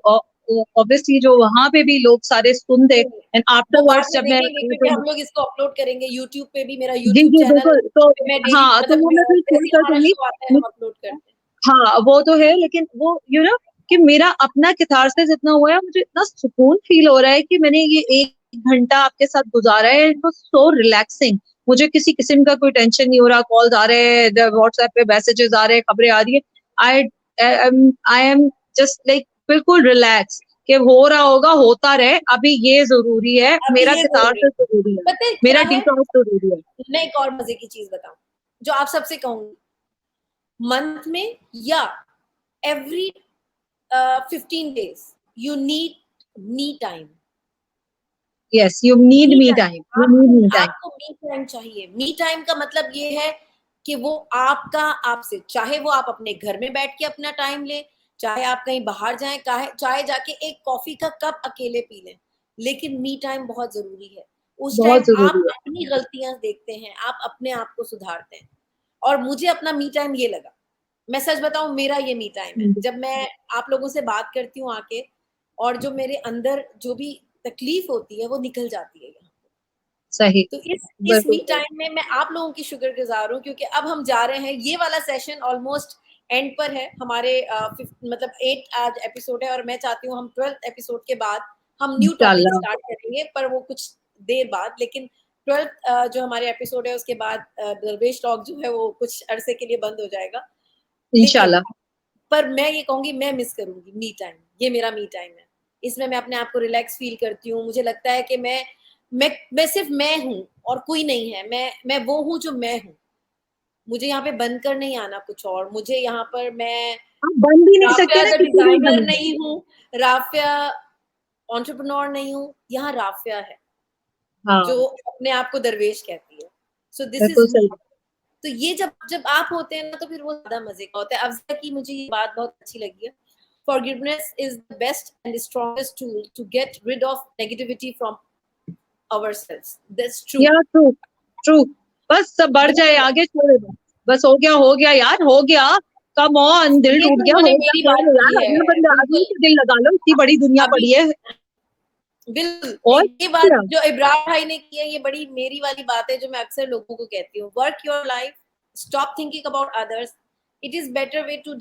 ऑब्वियसली जो वहाँ पे भी लोग सारे सुनते, नहीं, एंड वो बाद आफ्टरवर्ड्स में जब मैं देखेंगे क्योंकि हम लोग इसको अपलोड करेंगे यूट्यूब पे भी, मेरा जी, यूट्यूब जी, चैनल बिल्कुल। तो पे मैं डेली हाँ, तो मतलब वो मैं फिर शेयर जैसे ही कर हमारा दूँगी। शो आता है हम अपलोड करते हैं। हाँ, वो तो है, लेकिन वो कि मेरा अपना कैथारसिस इतना हुआ है, मुझे इतना सुकून फ़ील हो रहा है कि मैंने ये 1 घंटा आपके साथ गुज़ारा है, इट वाज़ सो रिलैक्सिंग। मुझे किसी किस्म का कोई टेंशन नहीं हो रहा, कॉल्स आ रहे हैं, व्हाट्सएप पे मैसेजेस आ रहे हैं, खबरें आ रही हैं। आई आई एम जस्ट लाइक बिल्कुल रिलैक्स कि हो रहा होगा, होता रहे, अभी ये ज़रूरी है, अभी मेरा ये ज़रूरी कैथारसिस है। ज़रूरी है, पता है क्या मेरा है? डिटॉक्स ज़रूरी है। मैं एक और मज़े की चीज़ बताऊँ, जो आप सबसे कहूँगी, मंथ में या every 15 days you need me time. Yes, you need me me time, time, you need me time. आपको मी टाइम चाहिए। मी टाइम का मतलब ये है कि वो आपका आपसे, चाहे वो आप अपने घर में बैठ के अपना टाइम लें, चाहे आप कहीं बाहर जाएँ, चाहे जाके एक कॉफ़ी का कप अकेले पी लें, लेकिन मी टाइम बहुत ज़रूरी है। उस टाइम बहुत आप ज़रूरी है। अपनी गलतियाँ देखते हैं, आप अपने आप को सुधारते हैं, और मुझे अपना मी टाइम ये लगा। मैं सच बताऊँ, मेरा ये मी टाइम है। हुँ, जब मैं आप लोगों से बात करती हूँ आके, और जो मेरे अंदर जो भी तकलीफ़ होती है वो निकल जाती है यहाँ। सही, तो इस बिल्कुल मी सही। टाइम में मैं आप लोगों की शुक्रगुज़ार हूँ, क्योंकि अब हम जा रहे हैं, ये वाला सेशन ऑलमोस्ट एंड पर है हमारे, मतलब 8 आज एपिसोड है, और मैं चाहती हूँ हम 12th एपिसोड के बाद हम न्यू टॉपिक इंशाअल्लाह, स्टार्ट करेंगे, पर वो कुछ देर बाद। लेकिन 12th जो हमारे एपिसोड है उसके बाद दरवेश टॉक जो है वो कुछ अरसे के लिए बंद हो जाएगा। लेकिन इंशाअल्लाह। पर मैं ये कहूँगी, मैं मिस करूँगी मी टाइम, ये मेरा मी टाइम है। इसमें मैं अपने आप को रिलैक्स फ़ील करती हूँ, मुझे लगता है कि मैं सिर्फ़ मैं हूँ और कोई नहीं है, मैं वो हूँ जो मैं हूँ। मुझे यहाँ पे बनकर नहीं आना कुछ और, मुझे यहाँ पर मैं आप बन भी नहीं सकते राफ़िया ना, द किसी भी डिज़ाइनर बने। नहीं हूँ, राफ़िया एंटरप्रेन्योर नहीं हूँ, यहाँ राफ़िया है। हाँ, जो अपने आप को दरवेश कहती है। सो दिस बिल्कुल इज सही। मी। तो ये जब जब आप होते हैं ना तो फिर वो ज्यादा मजे का होता है। अफजा की मुझे ये बात बहुत अच्छी लगी है, forgiveness is the best and the strongest tool to get rid of negativity from ourselves. That's true. या ट्रू, ट्रू। बस सब बढ़ जाए Whenever- आगे छोड़ दो, बस हो गया यार, हो गया। कम ऑन, दिल ये टूट तो गया, उन्होंने हो गया, मेरी छोड़ बात दो की यार, है, अगले बंदे आदमी बिल्कुल। से दिल लगा लो, इतनी बड़ी दुनिया अभी पड़ी है। बिल्कुल और ये बात क्या? जो इब्राहिम भाई ने की है, ये बड़ी मेरी वाली बात है जो मैं अक्सर लोगों को कहती हूँ। Work your life, stop thinking about others. It is better way to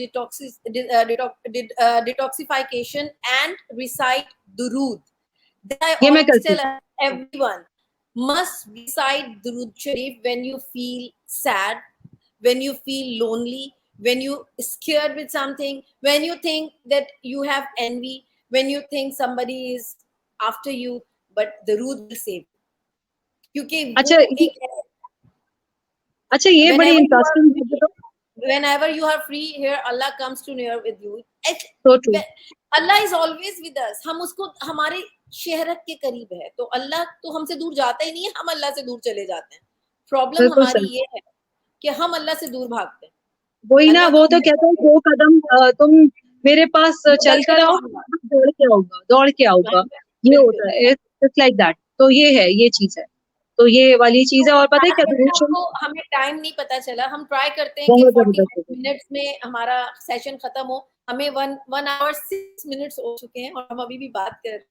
detoxification and recite दुरूद। Then I ये मैं always करती tell everyone must recite Durood Sharif when you feel sad, when you feel lonely, when you scared with something, when you think that you have envy, when you think somebody is after you, but Durood will save you. क्योंकि अच्छा वो एक अच्छा, ये बड़ी whenever you are interesting free, है तो। whenever you are free here, Allah comes to near with you. So true। Allah is always with us. हम उसको हमारे शहरत के करीब है, तो अल्लाह तो हमसे दूर जाता ही नहीं है, हम अल्लाह से दूर चले जाते हैं। प्रॉब्लम बिल्कुल हमारी सही। ये है कि हम अल्लाह से दूर भागते हैं। वही ना, अल्लाह तो वो तो हमें कहते हैं 2 कदम तुम मेरे पास चल दौड़ कर कर आओ, आऊंगा। दौड़ के आऊंगा, दौड़ के आऊंगा। ये बिल्कुल। होता है, इट्स लाइक दैट। तो ये है, ये चीज है। तो ये वाली चीज तो है। और पता है क्या, आज दुरूद हमको हमें टाइम नहीं पता चला। हम ट्राई करते हैं कि बहुत 45 जबरदस्त है। मिनट्स में हमारा सेशन खत्म हो। हमें 1 आवर 6 मिनट्स हो चुके हैं और हम अभी भी बात कर रहे हैं।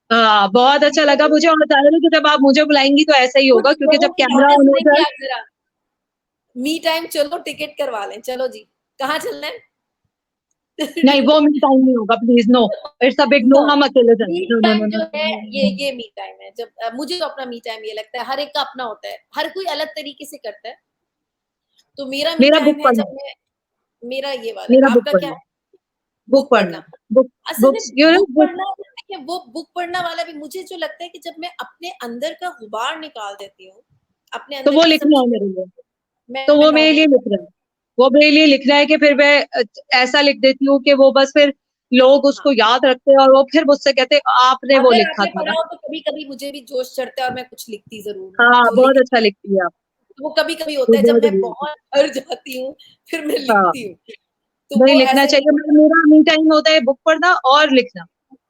हाँ, बहुत अच्छा लगा मुझे, और जाहिर है कि जब आप मुझे बुलाएंगी तो ऐसा ही कुछ होगा, क्योंकि लोगों जब की कैमरा नोटिस ऑन हो नहीं जाए। किया जरा। मी टाइम चलो टिकट करवा लें, चलो जी। कहाँ चलना है? नहीं, वो मी टाइम नहीं होगा, please no. It's a big no, no, हम अकेले मी जाएंगे। नो नो टाइम नो जो है नो। ये मी टाइम है। जब मुझे तो अपना मी टाइम ये लगता है, हर एक का अपना होता है, हर कोई अलग तरीके से करता है। तो मेरा मी मेरा बुक टाइम है पढ़ना, जब मैं, मेरा ये वाला है। मेरा बुक आपका क्या पढ़ना, है? बुक बुक पढ़ना, पढ़ना। बुक, असल में books, you know, book book. पढ़ना, देखिए वो बुक पढ़ना वाला भी मुझे जो लगता है कि जब मैं अपने अंदर का गुबार निकाल देती हूँ, अपने तो अंदर वो की सब लिखना है चीजें, मेरे लिए। तो मैं वो मेरे नॉवेल लिए लिख रहा है। वो मेरे लिए लिखना है कि फिर मैं ऐसा लिख देती हूँ कि वो बस फिर लोग हाँ, उसको याद रखते हैं, और वो फिर मुझसे कहते हैं आपने वो अगर लिखा आपने था पढ़ा ना। हो तो कभी-कभी मुझे भी जोश चढ़ता है और मैं कुछ लिखती ज़रूर हूँ, हाँ, जो बहुत लिख अच्छा लिखती है आप। वो कभी-कभी वो होता है जब बहुत मैं जरूरी है। बहुत डर जाती हूँ, फिर मैं हाँ, लिखती हूँ। तो नहीं, वो लिखना ऐसा नहीं चाहिए। होता। मेरा मी टाइम होता है बुक पढ़ना और लिखना।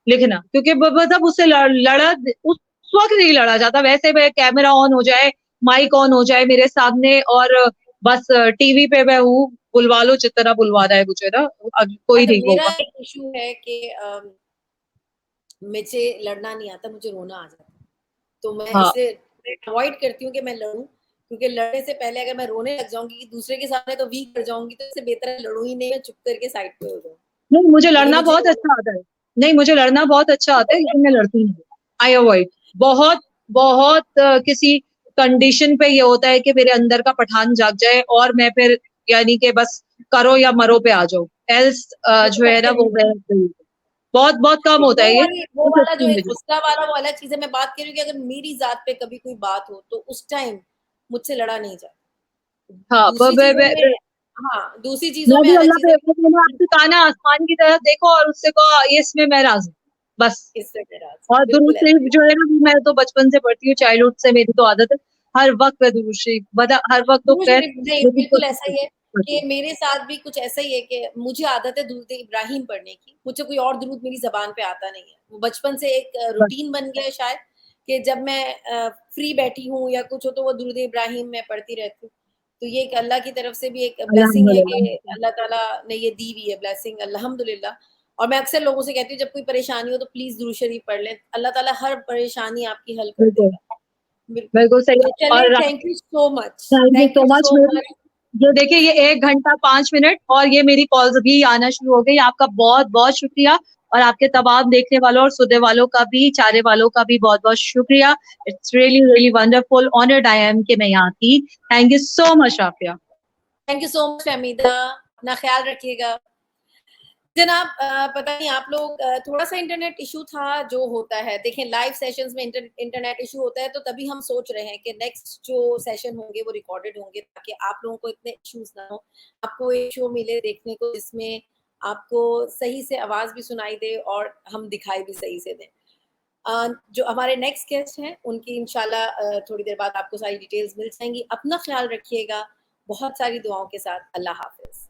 लिखना, क्योंकि मतलब उससे लड़ा उस वक्त नहीं लड़ा जाता। वैसे मैं कैमरा ऑन हो जाए, माइक ऑन हो जाए मेरे सामने, और बस टीवी पे मैं हूँ, बुलवा लो जितना बुलवाना है मुझे ना, कोई अच्छा, नहीं मेरा होगा। एक इश्यू है कि मुझे लड़ना नहीं आता, मुझे रोना आ जाता है। तो मैं हाँ, इसलिए अवॉइड करती हूँ कि मैं लड़ूँ, क्योंकि लड़ने से पहले अगर मैं रोने लग जाऊँगी कि दूसरे के सामने तो वीक कर जाऊँगी, तो इससे बेहतर है लड़ूँ ही नहीं, मैं चुप करके साइड पे हो जाऊँ। नहीं, मुझे क्योंकि लड़ना मुझे बहुत अच्छा आता है। नहीं, मुझे लड़ना बहुत अच्छा आता है, लेकिन मैं लड़ती नहीं। I avoid. बहुत बहुत किसी कंडीशन पे ये होता है कि मेरे अंदर का पठान जाग जाए, और मैं फिर, यानी कि बस करो या मरो पे आ जाओ। एल्स वो जो है ना, सबसे वो मैं बहुत बहुत कम होता है ये। वो कुछ वाला जो अच्छी एक मुझे। गुस्सा वाला वो अलग चीज़ है। मैं बात कर रही हूँ कि अगर मेरी ज़ात पे कभी कोई बात हो, तो उस टाइम मुझसे लड़ा नहीं जाता। हाँ, दूसरी चीज़ों में हाँ, दूसरी चीज़ों मैं में भी अलग अल्लाह चीज़ पे, है वो मैंने आपसे कहा ना, आसमान की तरफ देखो और उससे कहो ये इसमें मैं राजी हूँ, बस। इससे मेरा आज़ाद, और दुरूद बिल्कुल ऐसा शरीफ ही। जो है ना, वो मैं तो बचपन से पढ़ती हूँ, चाइल्डहुड से मेरी तो आदत है। हर वक्त मैं दुरूद शरीफ, हर वक्त तो दुरूद खैर, शरीफ नहीं, लेकिन बिल्कुल कोशिश ऐसा ही है करती कि हूँ। मेरे साथ भी कुछ ऐसा ही है कि मुझे आदत है दुरूद इब्राहिम पढ़ने की। मुझे कोई और दुरूद मेरी ज़बान पे आता नहीं है। वो बचपन से एक बस, रूटीन बन गया है शायद, कि जब मैं फ्री बैठी हूँ या कुछ हो तो वो दुरूद इब्राहिम मैं पढ़ती रहती हूँ। तो ये एक अल्लाह की तरफ से भी एक ब्लेसिंग है कि अल्हम्दुलिल्लाह। अल्लाह ताला ने ये दी हुई है ब्लेसिंग, अल्हम्दुलिल्लाह। और मैं अक्सर लोगों से कहती हूँ जब कोई परेशानी हो तो प्लीज़ दुरूद शरीफ पढ़ लें। अल्लाह ताला हर परेशानी आपकी हल कर बिल्कुल, देगा। बिल्कुल। बिल्कुल सही तो है। चलिए, और thank you so much. Thank you thank so you much. So मेरी मच। ये देखिए, ये 1 घंटा 5 मिनट, और ये मेरी कॉल्स भी आना शुरू हो गई। आपका बहुत बहुत शुक्रिया, और आपके तमाम देखने वालों और सुनने वालों का भी, चाहने वालों का भी बहुत बहुत शुक्रिया। It's really really wonderful, honoured I am कि मैं यहाँ थी। Thank you so much Aafia. Thank you so much Fahmida. अपना ख्याल रखिएगा। जनाब, पता नहीं आप लोग, थोड़ा-सा इंटरनेट इश्यू था जो होता है। देखें, लाइव सेशंस में इंटरनेट इश्यू होता है, तो तभी हम सोच रहे हैं कि नेक्स्ट जो सेशन होंगे वो रिकॉर्डेड होंगे, ताकि आप लोगों को इतने इश्यूज़ ना हो। आपको एक शो मिले देखने को जिसमें आपको सही से आवाज़ भी सुनाई दे और हम दिखाई भी सही से दें। जो हमारे नेक्स्ट गेस्ट हैं उनकी इंशाल्लाह थोड़ी देर बाद आपको सारी डिटेल्स मिल जाएंगी। अपना ख्याल रखिएगा, बहुत सारी दुआओं के साथ। अल्लाह हाफिज।